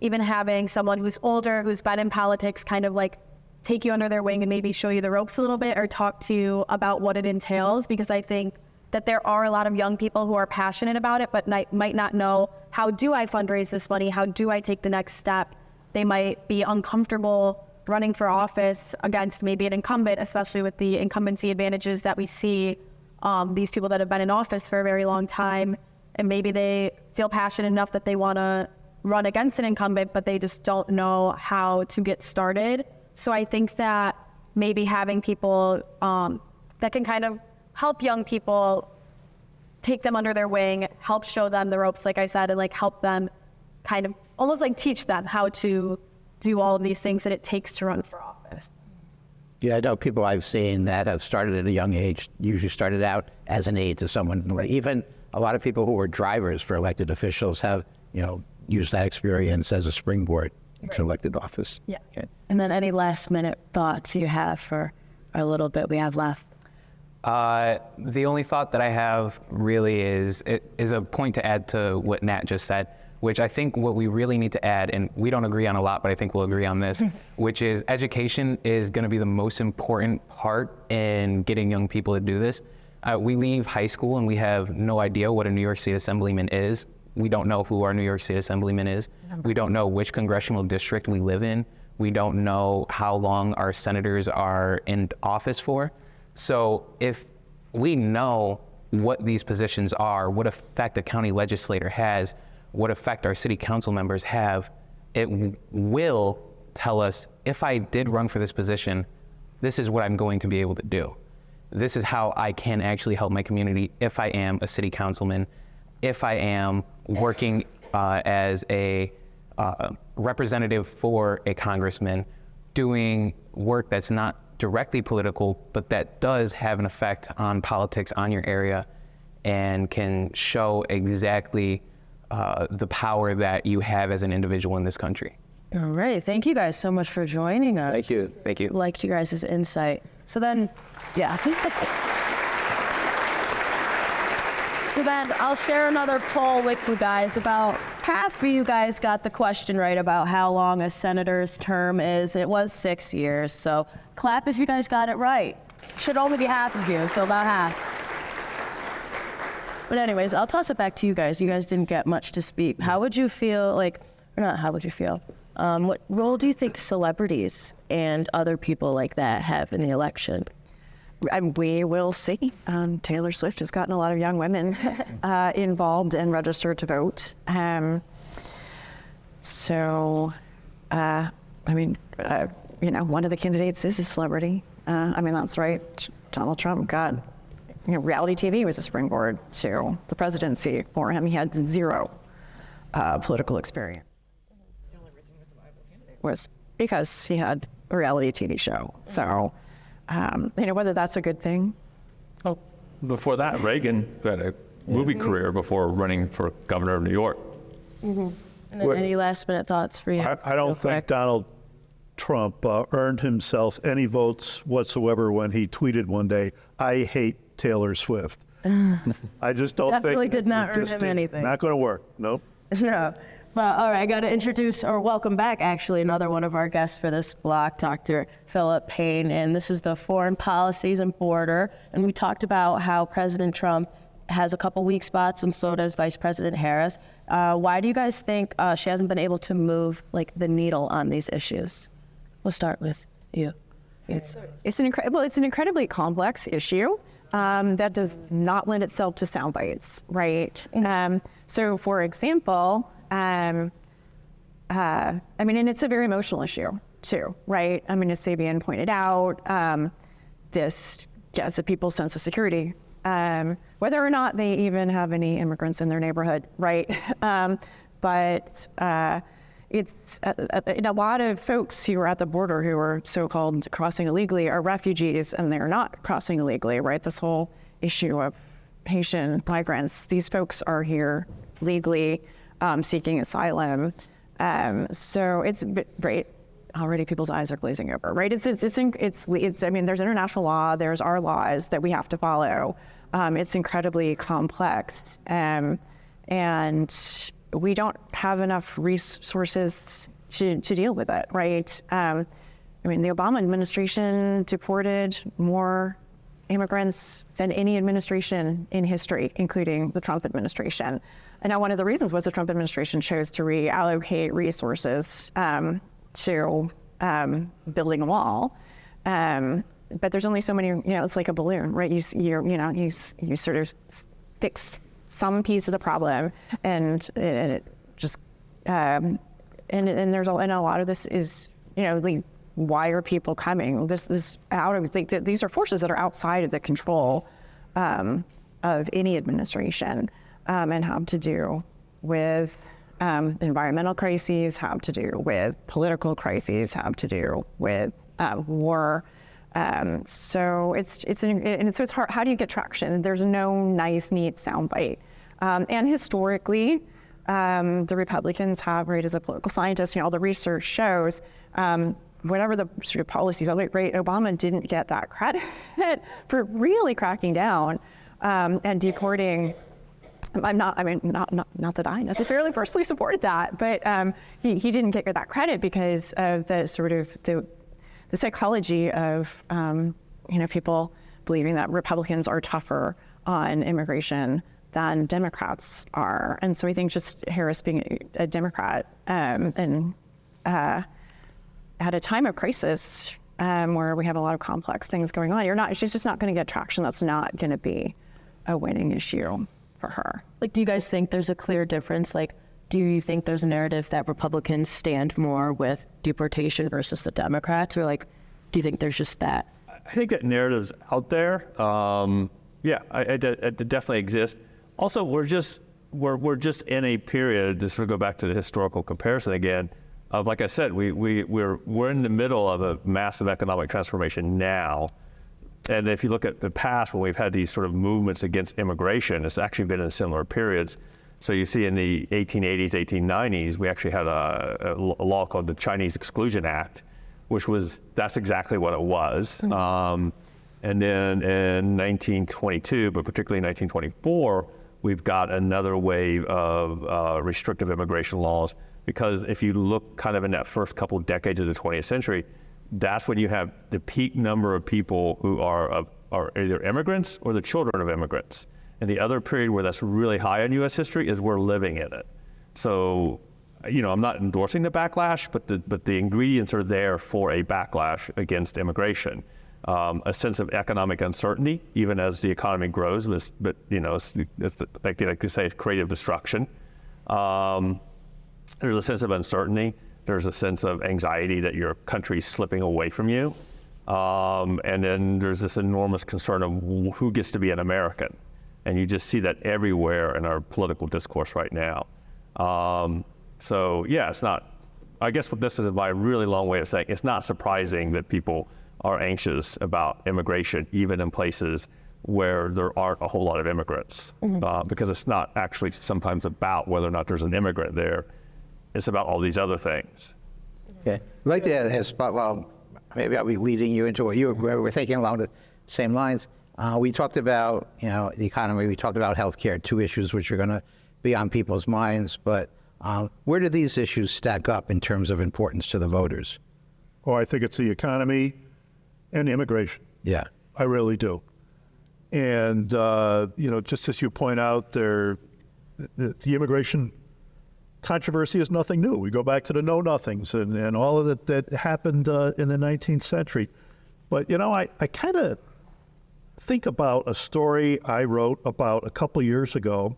even having someone who's older, who's been in politics, kind of like take you under their wing and maybe show you the ropes a little bit or talk to you about what it entails, because I think that there are a lot of young people who are passionate about it, but might not know, how do I fundraise this money? How do I take the next step? They might be uncomfortable running for office against maybe an incumbent, especially with the incumbency advantages that we see, these people that have been in office for a very long time, and maybe they feel passionate enough that they want to run against an incumbent, but they just don't know how to get started. So I think that maybe having people that can kind of help young people, take them under their wing, help show them the ropes, like I said, and like help them kind of almost like teach them how to do all of these things that it takes to run for office. Yeah, I know people I've seen that have started at a young age, usually started out as an aide to someone. Even a lot of people who were drivers for elected officials have, used that experience as a springboard into elected office. Yeah. Okay. And then any last minute thoughts you have for a little bit we have left? The only thought that I have really is a point to add to what Nat just said, which I think what we really need to add, and we don't agree on a lot, but I think we'll agree on this, which is education is going to be the most important part in getting young people to do this. We leave high school and we have no idea what a New York State Assemblyman is. We don't know who our New York State Assemblyman is. We don't know which congressional district we live in. We don't know how long our senators are in office for. So if we know what these positions are, what effect a county legislator has, what effect our city council members have, it will tell us, if I did run for this position, this is what I'm going to be able to do. This is how I can actually help my community if I am a city councilman, if I am working as a representative for a congressman, doing work that's not directly political, but that does have an effect on politics on your area and can show exactly the power that you have as an individual in this country. All right. Thank you guys so much for joining us. Thank you. Thank you. Liked you guys' insight. So then, yeah. So then I'll share another poll with you guys. About half of you guys got the question right about how long a senator's term is. It was 6 years, so clap if you guys got it right. Should only be half of you, so about half. But anyways, I'll toss it back to you guys. You guys didn't get much to speak. How would you feel, or not how would you feel? What role do you think celebrities and other people like that have in the election? And we will see. Taylor Swift has gotten a lot of young women involved and registered to vote. One of the candidates is a celebrity. That's right. Donald Trump got, reality TV was a springboard to the presidency for him. He had zero political experience. The only reason he was a viable candidate was because he had a reality TV show. So, whether that's a good thing. Oh, before that, Reagan had a movie career before running for governor of New York. And then any last minute thoughts for you? I don't think Donald Trump earned himself any votes whatsoever when he tweeted one day, "I hate Taylor Swift." I just don't Definitely think. did not earn him anything. Not going to work. Nope. No. But all right, I got to introduce or welcome back actually another one of our guests for this block, Dr. Philip Payne, and this is the Foreign Policies and Border. And we talked about how President Trump has a couple weak spots, and so does Vice President Harris. Why do you guys think she hasn't been able to move the needle on these issues? We'll start with you. It's an incredibly complex issue. that does not lend itself to sound bites, right? So for example, and it's a very emotional issue too, right? I mean, as Sabian pointed out, this gets at people's sense of security, whether or not they even have any immigrants in their neighborhood, right? But it's a lot of folks who are at the border who are so-called crossing illegally are refugees, and they're not crossing illegally, right? This whole issue of Haitian migrants, these folks are here legally seeking asylum. So it's right. Already people's eyes are glazing over, right? It's I mean, there's international law, there's our laws that we have to follow. It's incredibly complex, and we don't have enough resources to deal with it, right? I mean, the Obama administration deported more immigrants than any administration in history, including the Trump administration. And now one of the reasons was the Trump administration chose to reallocate resources to building a wall, but there's only so many. It's like a balloon, right? You sort of fix some piece of the problem, and it just and there's a lot of this is why are people coming? This out of these are forces that are outside of the control of any administration, and have to do with environmental crises, have to do with political crises, have to do with war. So it's hard. How do you get traction? There's no nice, neat soundbite. And historically, the Republicans have, right, as a political scientist, all the research shows, whatever the sort of policies are, right, Obama didn't get that credit for really cracking down and deporting. Not that I necessarily personally supported that, but he didn't get that credit because of the sort of the psychology of people believing that Republicans are tougher on immigration than Democrats are. And so I think just Harris being a Democrat and at a time of crisis where we have a lot of complex things going on, she's just not going to get traction. That's not going to be a winning issue for her. Like, do you guys think there's a clear difference? Like, do you think there's a narrative that Republicans stand more with deportation versus the Democrats, or like, do you think there's just that? I think that narrative's out there. It definitely exists. Also, we're just in a period, to sort of go back to the historical comparison again, of, like I said, we're in the middle of a massive economic transformation now. And if you look at the past, when we've had these sort of movements against immigration, it's actually been in similar periods. So you see in the 1880s, 1890s, we actually had a law called the Chinese Exclusion Act, that's exactly what it was. Mm-hmm. And then in 1922, but particularly in 1924, we've got another wave of restrictive immigration laws, because if you look kind of in that first couple decades of the 20th century, that's when you have the peak number of people who are either immigrants or the children of immigrants. And the other period where that's really high in U.S. history is we're living in it. So, I'm not endorsing the backlash, but the ingredients are there for a backlash against immigration. A sense of economic uncertainty, even as the economy grows, but it's like they like to say, it's creative destruction. There's a sense of uncertainty. There's a sense of anxiety that your country's slipping away from you. And then there's this enormous concern of who gets to be an American. And you just see that everywhere in our political discourse right now. It's not, I guess this is my really long way of saying, it's not surprising that people are anxious about immigration, even in places where there aren't a whole lot of immigrants. Mm-hmm. Because it's not actually sometimes about whether or not there's an immigrant there. It's about all these other things. Okay. I'd like to ask, maybe I'll be leading you into what you were thinking along the same lines. We talked about, the economy, we talked about healthcare, two issues which are going to be on people's minds, but where do these issues stack up in terms of importance to the voters? Oh, I think it's the economy and immigration. Yeah. I really do. And, just as you point out, the immigration controversy is nothing new. We go back to the know-nothings and all of that happened in the 19th century. But, I kind of think about a story I wrote about a couple years ago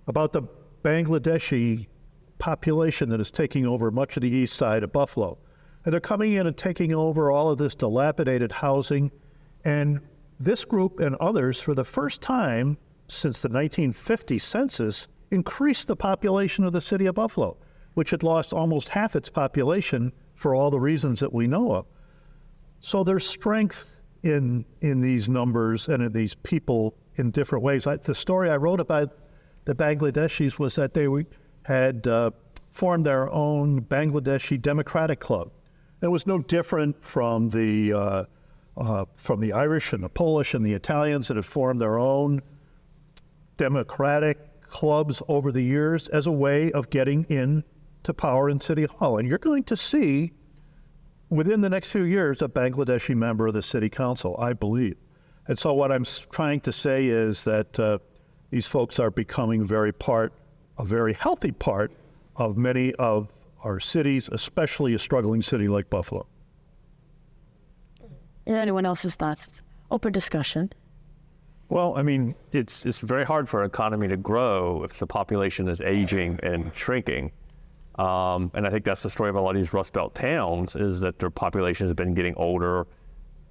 about the Bangladeshi population that is taking over much of the east side of Buffalo. And they're coming in and taking over all of this dilapidated housing. And this group and others, for the first time since the 1950 census, increased the population of the city of Buffalo, which had lost almost half its population for all the reasons that we know of. So there's strength in these numbers and in these people in different ways. The story I wrote about the Bangladeshis was that they had formed their own Bangladeshi Democratic Club. It was no different from the Irish and the Polish and the Italians that had formed their own democratic clubs over the years as a way of getting into power in City Hall. And you're going to see, within the next few years, a Bangladeshi member of the City Council, I believe. And so what I'm trying to say is that these folks are becoming a very healthy part of many of our cities, especially a struggling city like Buffalo. Anyone else's thoughts? Open discussion. Well, I mean, it's very hard for an economy to grow if the population is aging and shrinking. And I think that's the story of a lot of these Rust Belt towns, is that their population has been getting older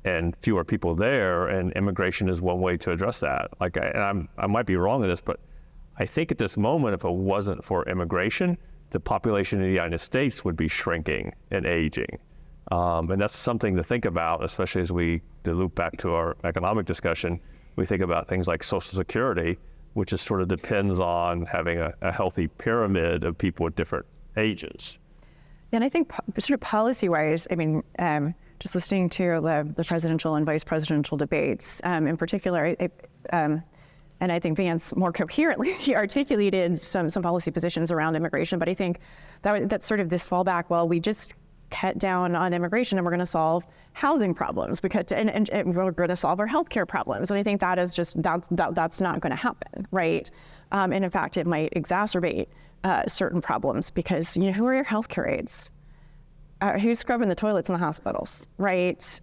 and fewer people there, and immigration is one way to address that. I might be wrong in this, but I think at this moment, if it wasn't for immigration, the population in the United States would be shrinking and aging. And that's something to think about, especially as we loop back to our economic discussion. We think about things like Social Security, which just sort of depends on having a healthy pyramid of people at different ages. And I think sort of policy-wise, I mean, just listening to the presidential and vice presidential debates, in particular, and I think Vance more coherently articulated some policy positions around immigration. But I think that's sort of this fallback. Well, we just cut down on immigration and we're going to solve housing problems. And we're going to solve our healthcare problems. And I think that is just that's not going to happen, right? And in fact, it might exacerbate certain problems because who are your healthcare aides? Who's scrubbing the toilets in the hospitals, right?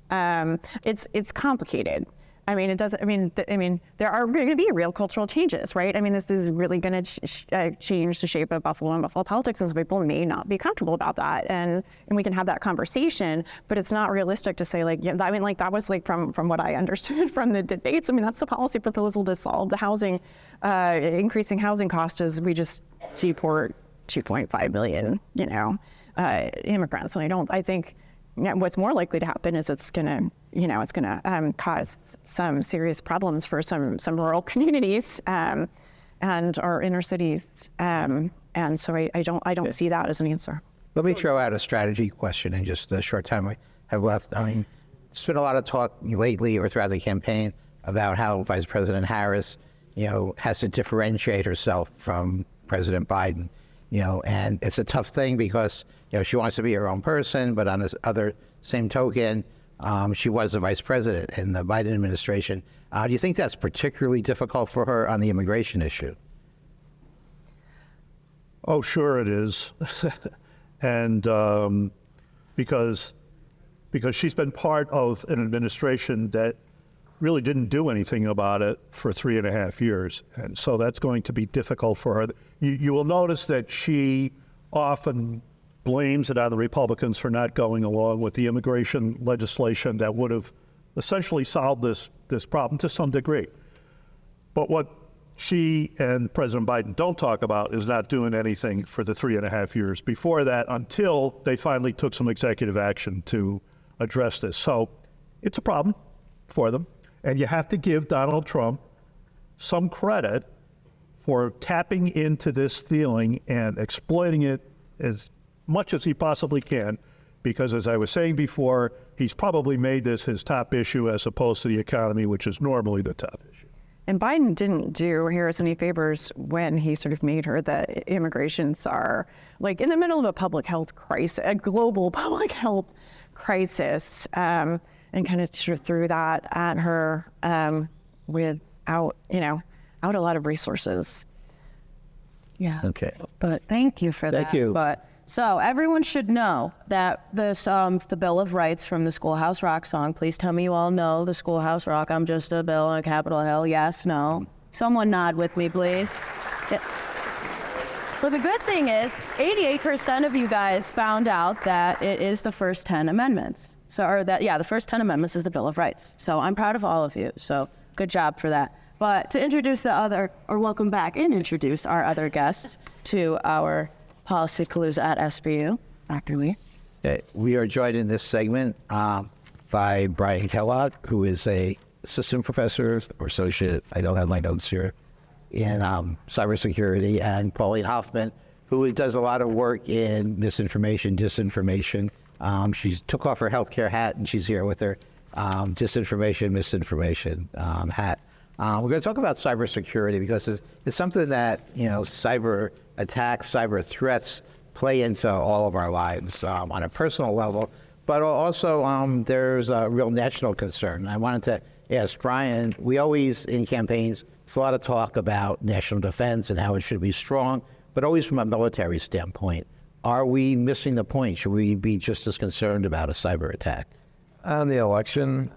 It's complicated. I mean, it doesn't. I mean, there are going to be real cultural changes, right? I mean, this is really going to change the shape of Buffalo and Buffalo politics, and some people may not be comfortable about that, and we can have that conversation. But it's not realistic to say that was from what I understood from the debates. I mean, that's the policy proposal to solve the housing, increasing housing costs as we just deport 2.5 million, immigrants, and I think. What's more likely to happen is it's going to cause some serious problems for some rural communities and our inner cities, and so I don't see that as an answer. Let me throw out a strategy question in just the short time we have left. I mean, there's been a lot of talk lately or throughout the campaign about how Vice President Harris, has to differentiate herself from President Biden. And it's a tough thing because, she wants to be her own person, but on this other same token, she was the vice president in the Biden administration. Do you think that's particularly difficult for her on the immigration issue? Oh, sure it is. And because she's been part of an administration that really didn't do anything about it for 3.5 years. And so that's going to be difficult for her. You will notice that she often blames it on the Republicans for not going along with the immigration legislation that would have essentially solved this problem to some degree. But what she and President Biden don't talk about is not doing anything for the 3.5 years before that until they finally took some executive action to address this. So it's a problem for them. And you have to give Donald Trump some credit for tapping into this feeling and exploiting it as much as he possibly can, because as I was saying before, he's probably made this his top issue as opposed to the economy, which is normally the top issue. And Biden didn't do Harris any favors when he sort of made her that immigrants are in the middle of a public health crisis, a global public health crisis, and kind of sort of threw that at her without, out a lot of resources. Yeah. Okay. But thank you for that. Thank you. But So everyone should know that this, the Bill of Rights from the Schoolhouse Rock song. Please tell me you all know the Schoolhouse Rock. I'm just a bill on Capitol Hill. Yes, no. Someone nod with me, please. Yeah. But the good thing is, 88% of you guys found out that it is the first 10 amendments. The first 10 amendments is the Bill of Rights. So I'm proud of all of you. So good job for that. But to introduce welcome back and introduce our other guests to our Policy Palooza at SBU. Dr. Lee. We are joined in this segment by Brian Kellogg, who is a assistant professor or associate, I don't have my notes here, in cybersecurity, and Pauline Hoffman, who does a lot of work in misinformation, disinformation. She took off her healthcare hat and she's here with her disinformation, misinformation hat. We're going to talk about cybersecurity because it's something that, cyber attacks, cyber threats play into all of our lives on a personal level, but also there's a real national concern. I wanted to ask Brian, we always, in campaigns, there's a lot of talk about national defense and how it should be strong, but always from a military standpoint. Are we missing the point? Should we be just as concerned about a cyber attack? On the election,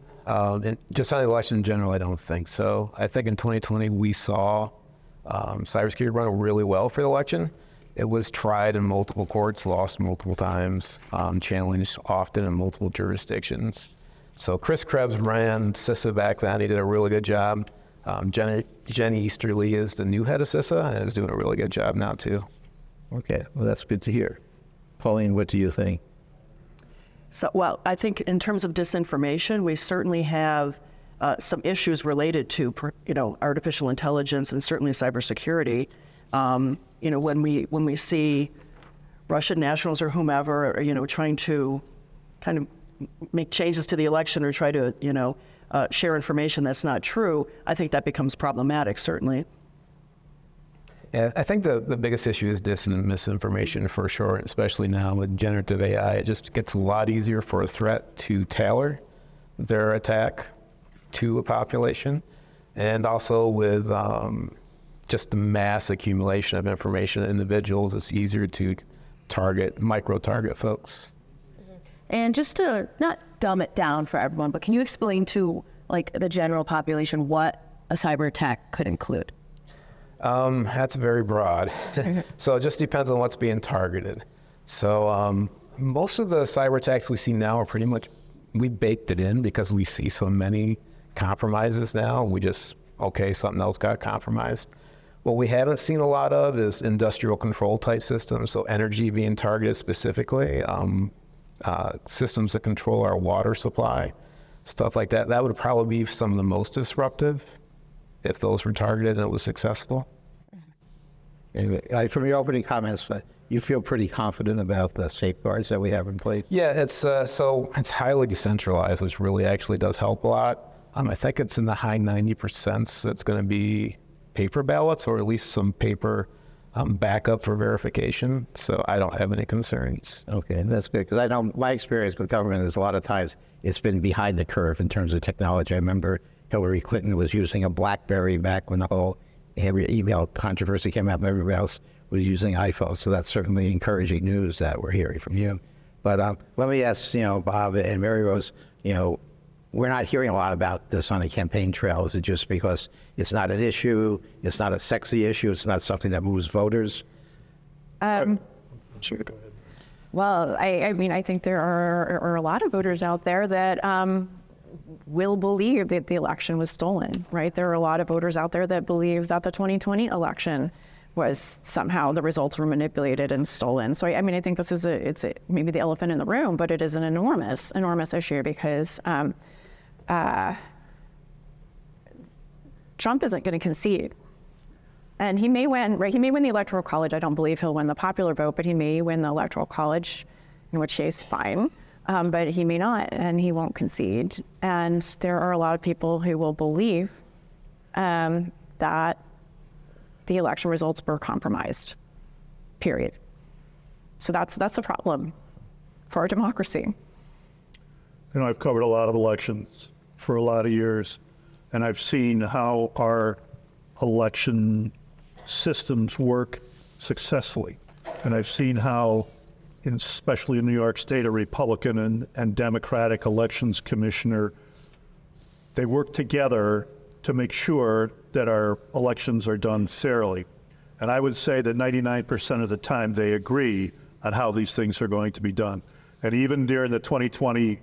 just on the election in general, I don't think so. I think in 2020 we saw cybersecurity run really well for the election. It was tried in multiple courts, lost multiple times, challenged often in multiple jurisdictions. So Chris Krebs ran CISA back then. He did a really good job. Jenny Easterly is the new head of CISA and is doing a really good job now too. Okay, well that's good to hear. Pauline, what do you think? So, I think in terms of disinformation, we certainly have some issues related to, artificial intelligence and certainly cybersecurity. When we see Russian nationals or whomever, trying to kind of make changes to the election or try to, share information that's not true, I think that becomes problematic, certainly. Yeah, I think the biggest issue is dis and misinformation for sure, especially now with generative AI. It just gets a lot easier for a threat to tailor their attack to a population. And also with just the mass accumulation of information in individuals, it's easier to micro-target folks. And just to not dumb it down for everyone, but can you explain to the general population what a cyber attack could include? That's very broad. So it just depends on what's being targeted. So most of the cyber attacks we see now are pretty much, we baked it in because we see so many compromises now. We just, something else got compromised. What we haven't seen a lot of is industrial control type systems. So energy being targeted specifically, systems that control our water supply, stuff like that. That would probably be some of the most disruptive if those were targeted and it was successful. Anyway, from your opening comments, you feel pretty confident about the safeguards that we have in place? Yeah, it's highly decentralized, which really actually does help a lot. I think it's in the high 90%. It's going to be paper ballots or at least some paper backup for verification. So I don't have any concerns. Okay, that's good because I know my experience with government is a lot of times it's been behind the curve in terms of technology. I remember Hillary Clinton was using a BlackBerry back when the whole email controversy came out, and everybody else was using iPhones. So that's certainly encouraging news that we're hearing from you. But let me ask, Bob and Mary Rose, we're not hearing a lot about this on the campaign trail. Is it just because it's not an issue, it's not a sexy issue, it's not something that moves voters? Sure, go ahead. Well, I think there are a lot of voters out there that will believe that the election was stolen, right? There are a lot of voters out there that believe that the 2020 election was somehow the results were manipulated and stolen. So I think this is it's maybe the elephant in the room, but it is an enormous issue because Trump isn't going to concede. And he may win, right? He may win the Electoral College. I don't believe he'll win the popular vote, but he may win the Electoral College, in which case, fine. But he may not, and he won't concede. And there are a lot of people who will believe that the election results were compromised, period. So that's a problem for our democracy. I've covered a lot of elections for a lot of years, and I've seen how our election systems work successfully. And I've seen how especially in New York State, a Republican and Democratic elections commissioner. They work together to make sure that our elections are done fairly. And I would say that 99% of the time they agree on how these things are going to be done. And even during the 2020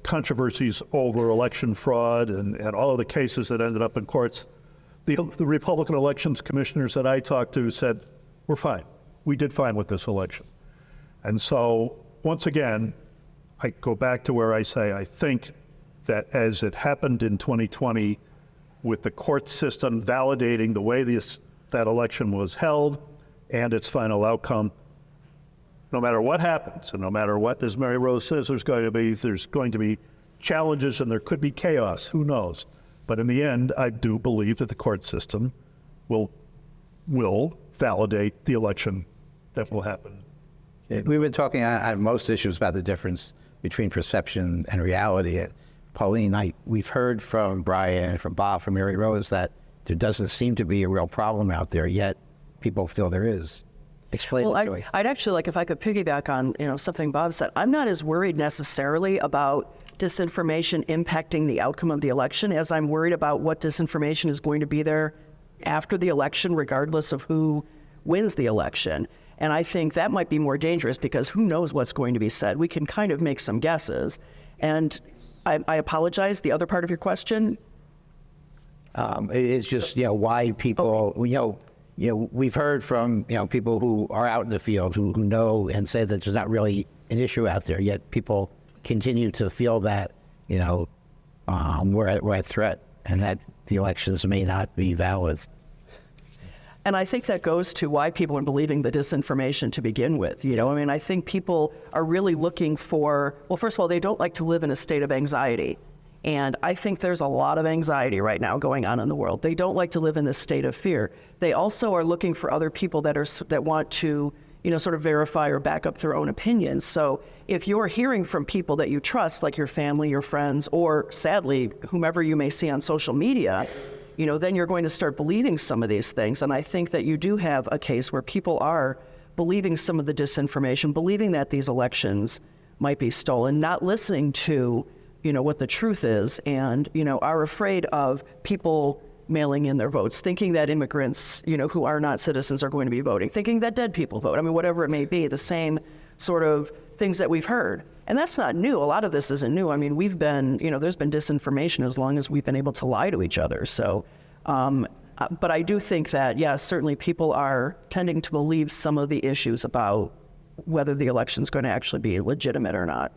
controversies over election fraud and all of the cases that ended up in courts, the Republican elections commissioners that I talked to said, we're fine. We did fine with this election. And so, once again, I go back to where I say I think that as it happened in 2020 with the court system validating the way that election was held and its final outcome, no matter what happens and no matter what, as Mary Rose says, there's going to be challenges and there could be chaos, who knows. But in the end, I do believe that the court system will validate the election that will happen. We've been talking on most issues about the difference between perception and reality. Pauline, we've heard from Brian, from Bob, from Mary Rose that there doesn't seem to be a real problem out there, yet people feel there is. Explain it, Joy. I'd actually like if I could piggyback on something Bob said. I'm not as worried necessarily about disinformation impacting the outcome of the election as I'm worried about what disinformation is going to be there after the election, regardless of who wins the election. And I think that might be more dangerous because who knows what's going to be said. We can kind of make some guesses. And I apologize, the other part of your question? It's just, why people, we've heard from, people who are out in the field who know and say that there's not really an issue out there, yet people continue to feel that, we're at threat and that the elections may not be valid. And I think that goes to why people are believing the disinformation to begin with. I think people are really looking for, well, first of all, they don't like to live in a state of anxiety. And I think there's a lot of anxiety right now going on in the world. They don't like to live in this state of fear. They also are looking for other people that want to, sort of verify or back up their own opinions. So if you're hearing from people that you trust, like your family, your friends, or sadly, whomever you may see on social media, then you're going to start believing some of these things. And I think that you do have a case where people are believing some of the disinformation, believing that these elections might be stolen, not listening to, what the truth is, and, are afraid of people mailing in their votes, thinking that immigrants, who are not citizens are going to be voting, thinking that dead people vote. Whatever it may be, the same sort of things that we've heard. And that's not new. A lot of this isn't new. We've been, there's been disinformation as long as we've been able to lie to each other. So, but I do think that, yes, certainly people are tending to believe some of the issues about whether the election's going to actually be legitimate or not.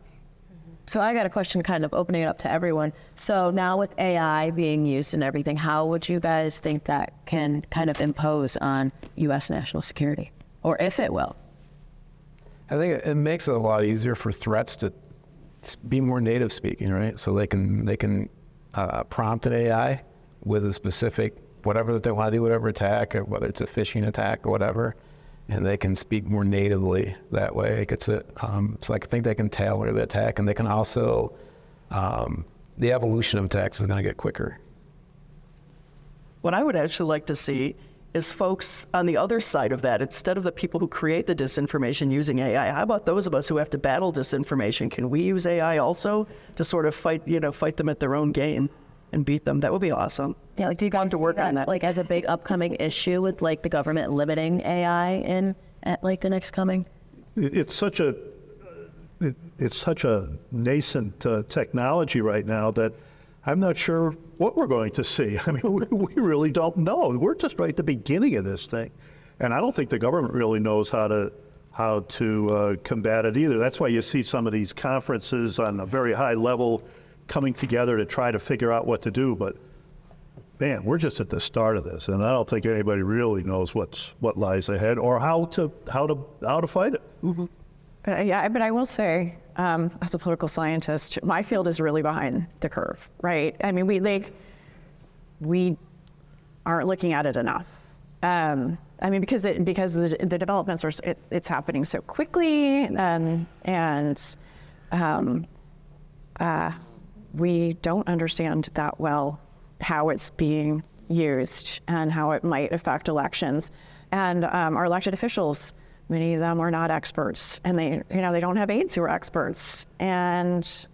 So I got a question kind of opening it up to everyone. So now with AI being used and everything, how would you guys think that can kind of impose on U.S. national security? Or if it will? I think it makes it a lot easier for threats to be more native speaking, right? So they can prompt an AI with a specific, whatever that they want to do, whatever attack, or whether it's a phishing attack or whatever, and they can speak more natively that way. It gets it. So I think they can tailor the attack, and they can also, the evolution of attacks is going to get quicker. What I would actually like to see is folks on the other side of that. Instead of the people who create the disinformation using AI, how about those of us who have to battle disinformation? Can we use AI also to sort of fight them at their own game and beat them? That would be awesome. Yeah, do you guys see that, as a big upcoming issue with the government limiting AI at the next coming? It's such a nascent technology right now that I'm not sure what we're going to see. We really don't know. We're just right at the beginning of this thing, and I don't think the government really knows how to combat it either. That's why you see some of these conferences on a very high level coming together to try to figure out what to do. But man, we're just at the start of this, and I don't think anybody really knows what lies ahead or how to fight it. Mm-hmm. But I will say, as a political scientist, my field is really behind the curve, right? We aren't looking at it enough. Because the developments it's happening so quickly, and we don't understand that well how it's being used and how it might affect elections. And our elected officials Many of them are not experts, and they don't have aides who are experts, and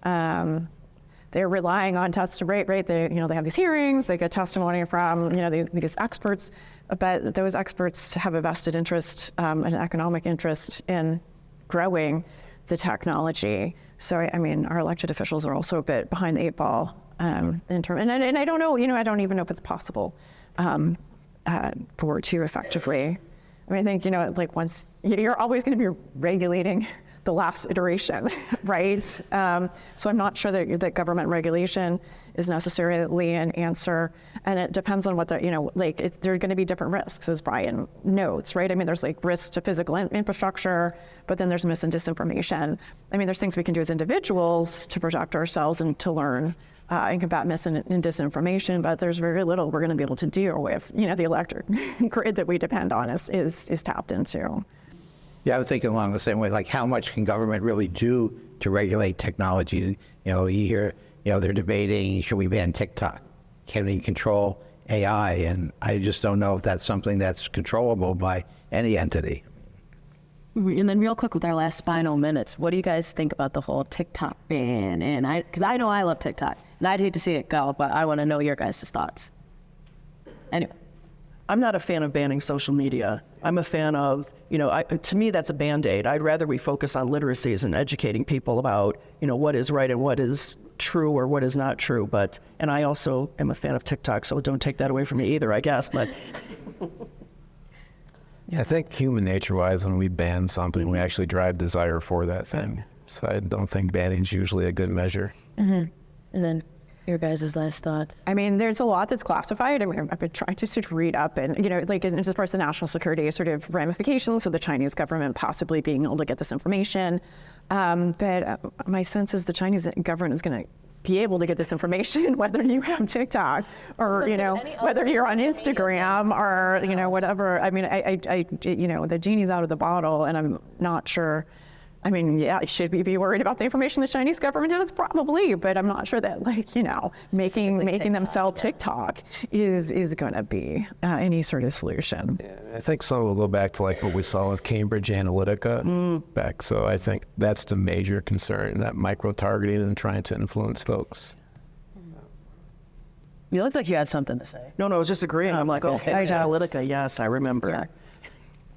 they're relying on right? They have these hearings, they get testimony from these experts, but those experts have a vested interest, an economic interest in growing the technology. So I mean, our elected officials are also a bit behind the 8 ball and I don't know, I don't even know if it's possible to effectively. I mean, I think, like once, you're always going to be regulating the last iteration, right? So I'm not sure that government regulation is necessarily an answer. And it depends on what there are going to be different risks, as Brian notes, right? I mean, there's like risks to physical infrastructure, but then there's mis and disinformation. I mean, there's things we can do as individuals to protect ourselves and to learn and combat mis and disinformation, but there's very little we're going to be able to do if, the electric grid that we depend on is tapped into. Yeah, I was thinking along the same way, like how much can government really do to regulate technology? You hear, they're debating, should we ban TikTok? Can we control AI? And I just don't know if that's something that's controllable by any entity. And then real quick with our last final minutes, what do you guys think about the whole TikTok ban? And because I know I love TikTok, and I'd hate to see it go, but I want to know your guys' thoughts. Anyway. I'm not a fan of banning social media. I'm a fan of, to me, that's a Band-Aid. I'd rather we focus on literacies and educating people about, what is right and what is true or what is not true. And I also am a fan of TikTok, so don't take that away from me either, I guess. But I think human nature-wise, when we ban something, we actually drive desire for that thing. So I don't think banning is usually a good measure. Mm-hmm. And then your guys' last thoughts. I mean, there's a lot that's classified. I mean, I've been trying to sort of read up and, as far as the national security sort of ramifications of the Chinese government possibly being able to get this information. But my sense is the Chinese government is going to be able to get this information, whether you have TikTok or, whether you're on Instagram or, whatever. I mean, I the genie's out of the bottle, and I'm not sure. I mean, yeah, should we be worried about the information the Chinese government has? Probably, but I'm not sure that, making them sell TikTok is going to be any sort of solution. Yeah, I think some will go back to what we saw with Cambridge Analytica back. So I think that's the major concern, that micro-targeting and trying to influence folks. You looked like you had something to say. No, I was just agreeing. I'm like, okay, Analytica, yes, I remember. Yeah.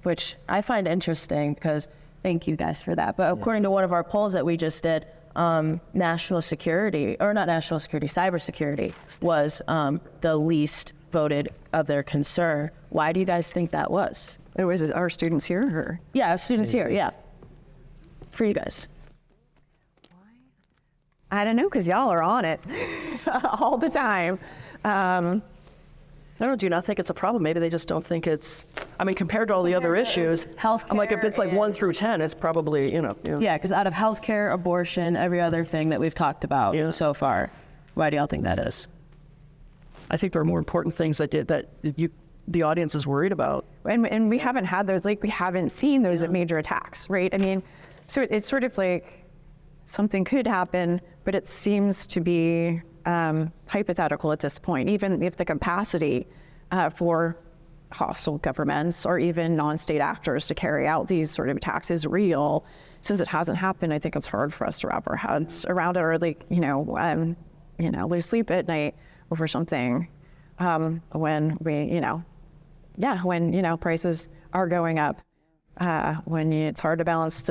Which I find interesting because thank you guys for that. But according to one of our polls that we just did, cybersecurity was the least voted of their concern. Why do you guys think that was? Was it our students here? Or? Yeah, students here, yeah. For you guys. I don't know, because y'all are on it all the time. I do not think it's a problem. Maybe they just don't think it's, compared to all the other issues, healthcare. I'm like, if it's 1 through 10, it's probably, Yeah, because out of healthcare, abortion, every other thing that we've talked about so far, why do y'all think that is? I think there are more important things that the audience is worried about. And we haven't had those, we haven't seen those major attacks, right? I mean, so it's sort of like something could happen, but it seems to be hypothetical at this point, even if the capacity for hostile governments or even non-state actors to carry out these sort of attacks is real. Since it hasn't happened, I think it's hard for us to wrap our heads around it or lose sleep at night over something when we, when prices are going up, when it's hard to balance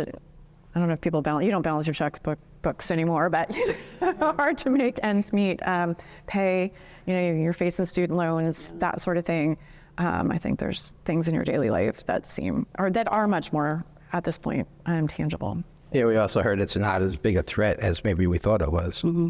I don't know if people balance, you don't balance your checkbooks anymore, but hard to make ends meet, pay, you're facing student loans, that sort of thing. I think there's things in your daily life that are much more, at this point, tangible. Yeah, we also heard it's not as big a threat as maybe we thought it was. Mm-hmm.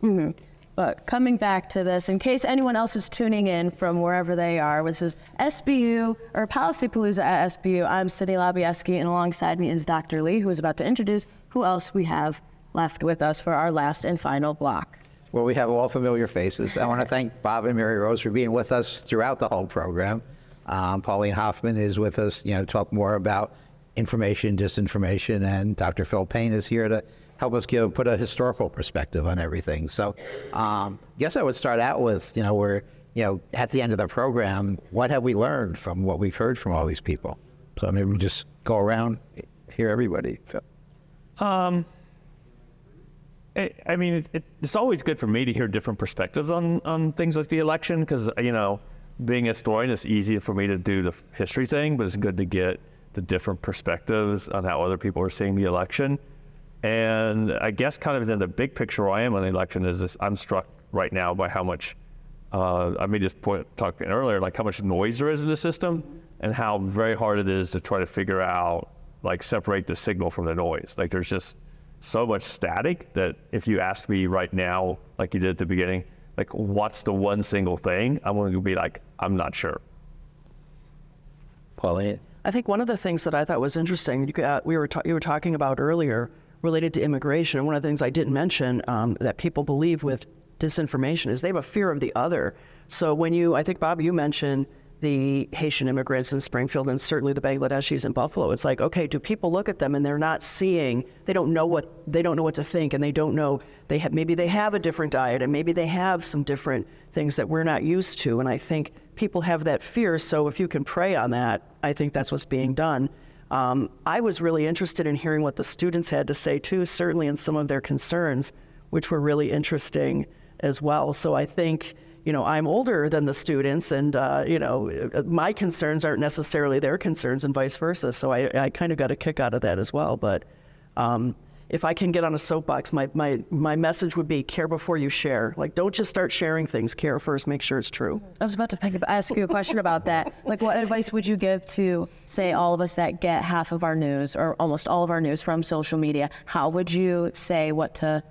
Mm-hmm. But coming back to this, in case anyone else is tuning in from wherever they are, this is SBU, or Policy Palooza at SBU. I'm Sydney Labayewski, and alongside me is Dr. Lee, who is about to introduce who else we have left with us for our last and final block. Well, we have all familiar faces. I want to thank Bob and Mary Rose for being with us throughout the whole program. Pauline Hoffman is with us, to talk more about information, disinformation, and Dr. Phil Payne is here to help us put a historical perspective on everything. So I guess I would start out with, we're, at the end of the program, what have we learned from what we've heard from all these people? So maybe we just go around, hear everybody. I mean, it's always good for me to hear different perspectives on things like the election, because, you know, being a historian, it's easy for me to do the history thing, but it's good to get the different perspectives on how other people are seeing the election. And I guess kind of in the big picture where I am on the election is this: I'm struck right now by how much, I made this point talking earlier, like how much noise there is in the system and how very hard it is to try to figure out, like, separate the signal from the noise. Like, there's just so much static that if you ask me right now, like you did at the beginning, like, what's the one single thing, I'm going to be like, I'm not sure. Pauline? I think one of the things that I thought was interesting, you were talking about earlier related to immigration, and one of the things I didn't mention that people believe with disinformation is they have a fear of the other. So when I think, Bob, you mentioned the Haitian immigrants in Springfield and certainly the Bangladeshis in Buffalo. It's like, okay, do people look at them and they're not seeing, they don't know what to think, and they don't know, maybe they have a different diet and maybe they have some different things that we're not used to. And I think people have that fear. So if you can prey on that, I think that's what's being done. I was really interested in hearing what the students had to say too, certainly in some of their concerns, which were really interesting as well. So I think, you know, I'm older than the students, and, you know, my concerns aren't necessarily their concerns and vice versa. So I kind of got a kick out of that as well. But if I can get on a soapbox, my message would be care before you share. Like, don't just start sharing things. Care first, make sure it's true. I was about to ask you a question about that. Like, what advice would you give to, say, all of us that get half of our news or almost all of our news from social media? How would you say what to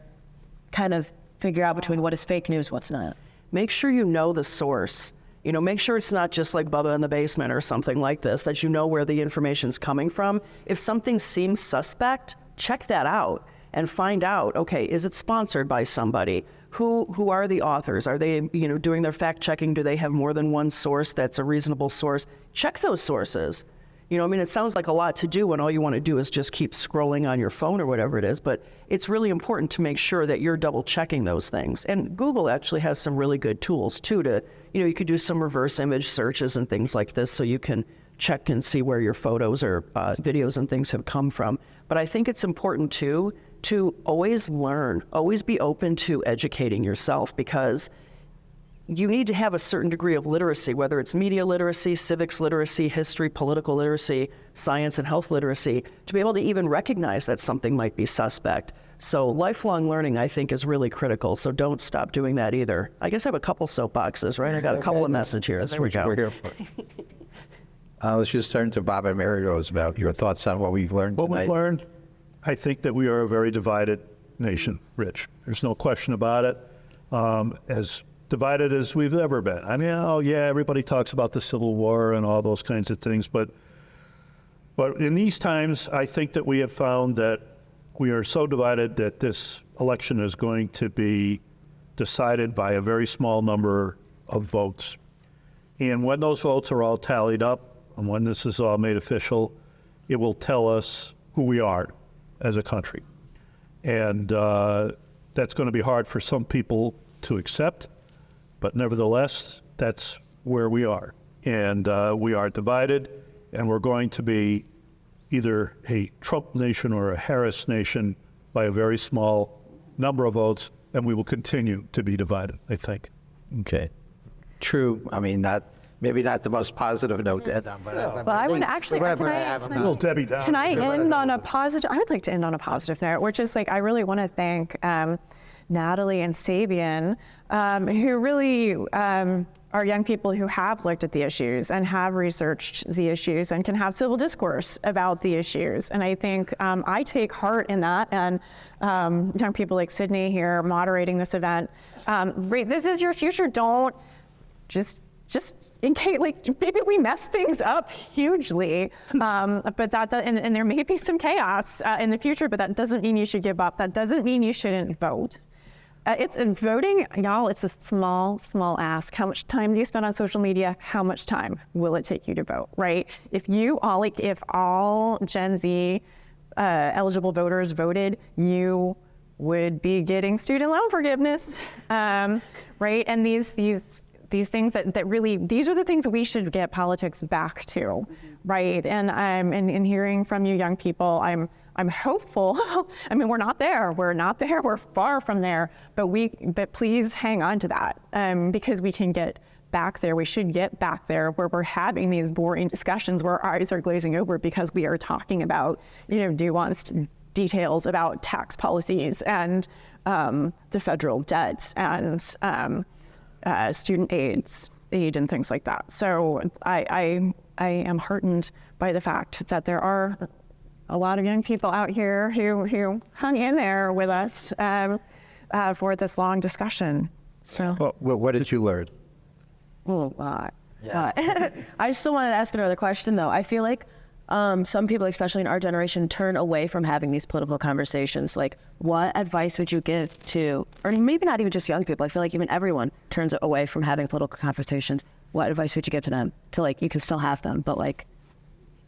kind of figure out between what is fake news, what's not? Make sure you know the source. You know, make sure it's not just like Bubba in the basement or something like this, that you know where the information's coming from. If something seems suspect, check that out and find out, okay, is it sponsored by somebody? Who are the authors? Are they, you know, doing their fact checking? Do they have more than one source that's a reasonable source? Check those sources. You know, I mean, it sounds like a lot to do when all you want to do is just keep scrolling on your phone or whatever it is, but it's really important to make sure that you're double checking those things. And Google actually has some really good tools too to, you know, you could do some reverse image searches and things like this so you can check and see where your photos or videos and things have come from. But I think it's important too to always learn, always be open to educating yourself, because you need to have a certain degree of literacy, whether it's media literacy, civics literacy, history, political literacy, science and health literacy, to be able to even recognize that something might be suspect. So lifelong learning, I think, is really critical. So don't stop doing that either. I guess I have a couple soapboxes, right? I got a couple of messages here. There we go. We're here for. Let's just turn to Bob and Mary Rose about your thoughts on what we've learned tonight. What we've learned, I think that we are a very divided nation, Rich. There's no question about it. As divided as we've ever been. I mean, oh yeah, everybody talks about the Civil War and all those kinds of things, but in these times, I think that we have found that we are so divided that this election is going to be decided by a very small number of votes. And when those votes are all tallied up, and when this is all made official, it will tell us who we are as a country. And that's going to be hard for some people to accept. But nevertheless, that's where we are. And we are divided, and we're going to be either a Trump nation or a Harris nation by a very small number of votes, and we will continue to be divided, I think. Okay. True. I mean, maybe not the most positive note to end on, but I would actually, little Debbie Downer. Can I end on a positive? I would like to end on a positive note, which is like, I really want to thank Natalie and Sabian, who really are young people who have looked at the issues and have researched the issues and can have civil discourse about the issues. And I think I take heart in that, and young people like Sydney here moderating this event. This is your future. Don't just in case, like, maybe we mess things up hugely, but that does, and there may be some chaos in the future, but that doesn't mean you should give up. That doesn't mean you shouldn't vote. It's in voting, y'all, it's a small ask. How much time do you spend on social media? How much time will it take you to vote, right? If all Gen Z eligible voters voted, you would be getting student loan forgiveness, right? And these these things that really, these are the things that we should get politics back to, right? And in hearing from you young people, I'm hopeful. I mean, we're not there. We're far from there. But please hang on to that, because we can get back there. We should get back there where we're having these boring discussions where our eyes are glazing over because we are talking about, nuanced details about tax policies and the federal debts and student aid and things like that. So I am heartened by the fact that there are a lot of young people out here who hung in there with us for this long discussion. So, what did you learn? A lot. I still wanted to ask another question, though. I feel like some people, especially in our generation, turn away from having these political conversations. Like, what advice would you give to, or maybe not even just young people, I feel like even everyone turns away from having political conversations. What advice would you give to them? To you can still have them, but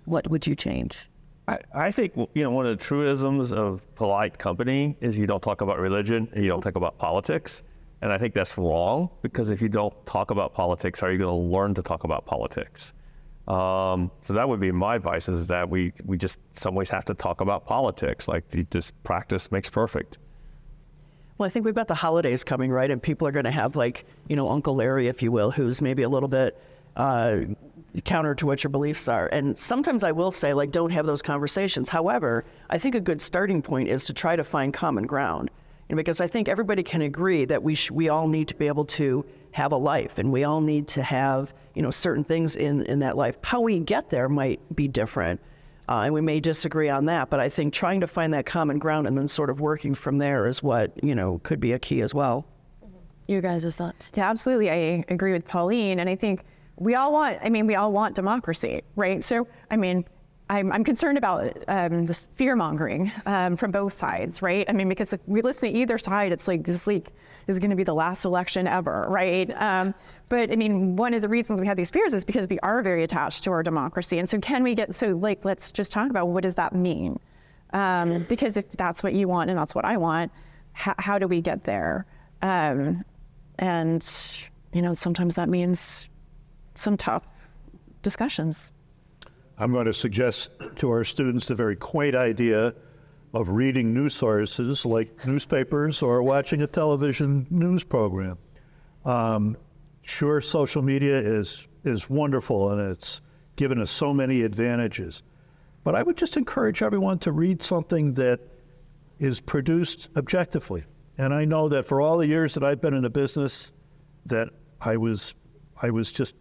what would you change? I think, one of the truisms of polite company is you don't talk about religion and you don't talk about politics. And I think that's wrong, because if you don't talk about politics, how are you going to learn to talk about politics? So that would be my advice, is that we just some ways have to talk about politics. Just practice makes perfect. Well, I think we've got the holidays coming, right? And people are going to have Uncle Larry, if you will, who's maybe a little bit counter to what your beliefs are. And sometimes I will say, don't have those conversations. However, I think a good starting point is to try to find common ground. Because I think everybody can agree that we all need to be able to have a life, and we all need to have, certain things in that life. How we get there might be different, and we may disagree on that, but I think trying to find that common ground and then sort of working from there is what, could be a key as well. Your guys' thoughts? Yeah, absolutely. I agree with Pauline, and I think we all want democracy, right? So, I'm concerned about this fear-mongering from both sides, right? Because if we listen to either side, it's like this is going to be the last election ever, right? But one of the reasons we have these fears is because we are very attached to our democracy. And so let's just talk about, what does that mean? Because if that's what you want and that's what I want, how do we get there? And sometimes that means some tough discussions. I'm going to suggest to our students the very quaint idea of reading news sources like newspapers or watching a television news program. Sure, social media is wonderful, and it's given us so many advantages. But I would just encourage everyone to read something that is produced objectively. And I know that for all the years that I've been in the business, that I was just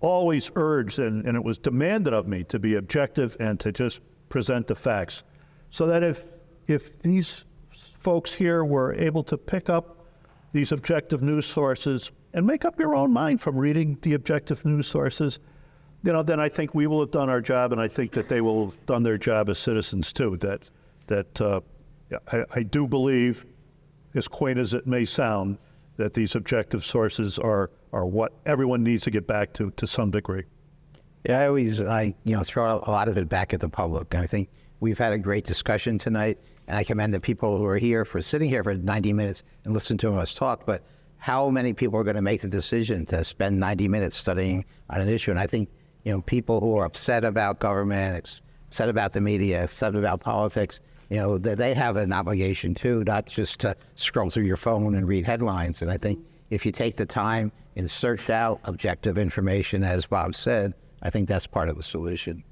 always urged, and it was demanded of me, to be objective and to just present the facts. So that if these folks here were able to pick up these objective news sources and make up your own mind from reading the objective news sources, then I think we will have done our job, and I think that they will have done their job as citizens too. I do believe, as quaint as it may sound, that these objective sources are what everyone needs to get back to some degree. Yeah, I always throw a lot of it back at the public. I think we've had a great discussion tonight, and I commend the people who are here for sitting here for 90 minutes and listening to us talk. But how many people are going to make the decision to spend 90 minutes studying on an issue? And I think people who are upset about government, upset about the media, upset about politics, they have an obligation too, not just to scroll through your phone and read headlines. And I think if you take the time and search out objective information, as Bob said, I think that's part of the solution.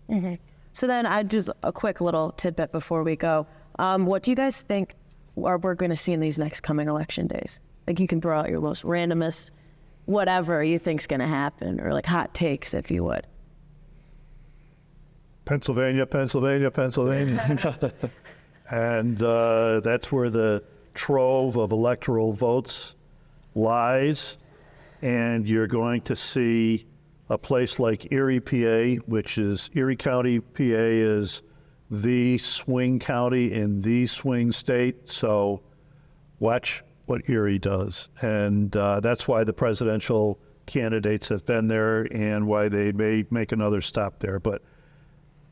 Mm-hmm. So then I just a quick little tidbit before we go. What do you guys think we're going to see in these next coming election days? You can throw out your most randomest, whatever you think's going to happen, or hot takes, if you would. Pennsylvania. And that's where the trove of electoral votes lies. And you're going to see a place like Erie, PA, which is Erie County, PA is the swing county in the swing state. So watch what Erie does. And that's why the presidential candidates have been there and why they may make another stop there. But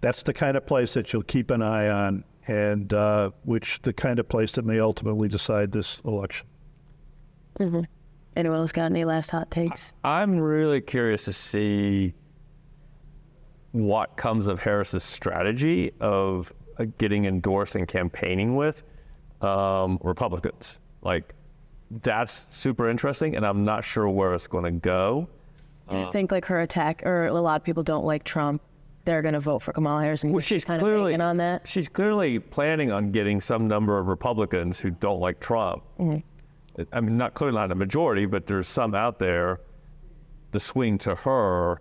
that's the kind of place that you'll keep an eye on, and the kind of place that may ultimately decide this election. Mm-hmm. Anyone else got any last hot takes? I'm really curious to see what comes of Harris's strategy of getting endorsed and campaigning with Republicans. Like, that's super interesting, and I'm not sure where it's going to go. Do you think like her attack, or a lot of people don't like Trump, they're going to vote for Kamala Harris, and she's kind of banking on that? She's clearly planning on getting some number of Republicans who don't like Trump. I mean, clearly not a majority, but there's some out there to swing to her.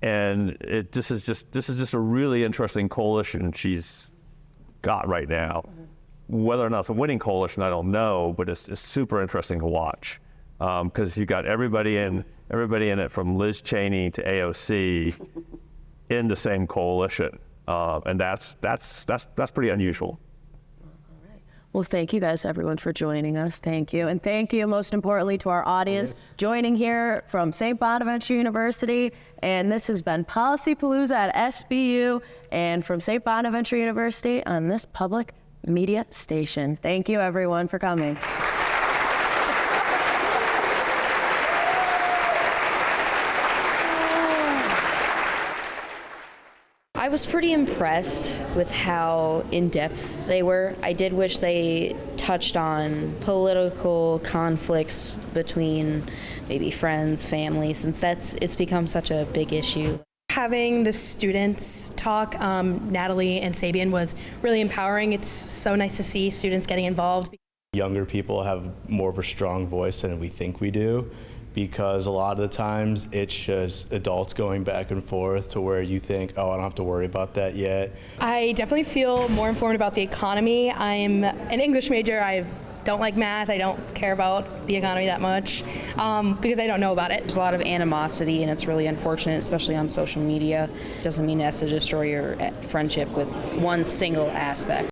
And this is just a really interesting coalition she's got right now. Whether or not it's a winning coalition, I don't know, but it's super interesting to watch, because you got everybody in it from Liz Cheney to AOC in the same coalition, and that's pretty unusual. Well, thank you guys, everyone, for joining us. Thank you. And thank you, most importantly, to our audience joining here from St. Bonaventure University. And this has been Policy Palooza at SBU and from St. Bonaventure University on this public media station. Thank you, everyone, for coming. I was pretty impressed with how in-depth they were. I did wish they touched on political conflicts between maybe friends, family, since it's become such a big issue. Having the students talk, Natalie and Sabian, was really empowering. It's so nice to see students getting involved. Younger people have more of a strong voice than we think we do, because a lot of the times it's just adults going back and forth to where you think, oh, I don't have to worry about that yet. I definitely feel more informed about the economy. I'm an English major. I don't like math. I don't care about the economy that much because I don't know about it. There's a lot of animosity, and it's really unfortunate, especially on social media. It doesn't mean it has to destroy your friendship with one single aspect.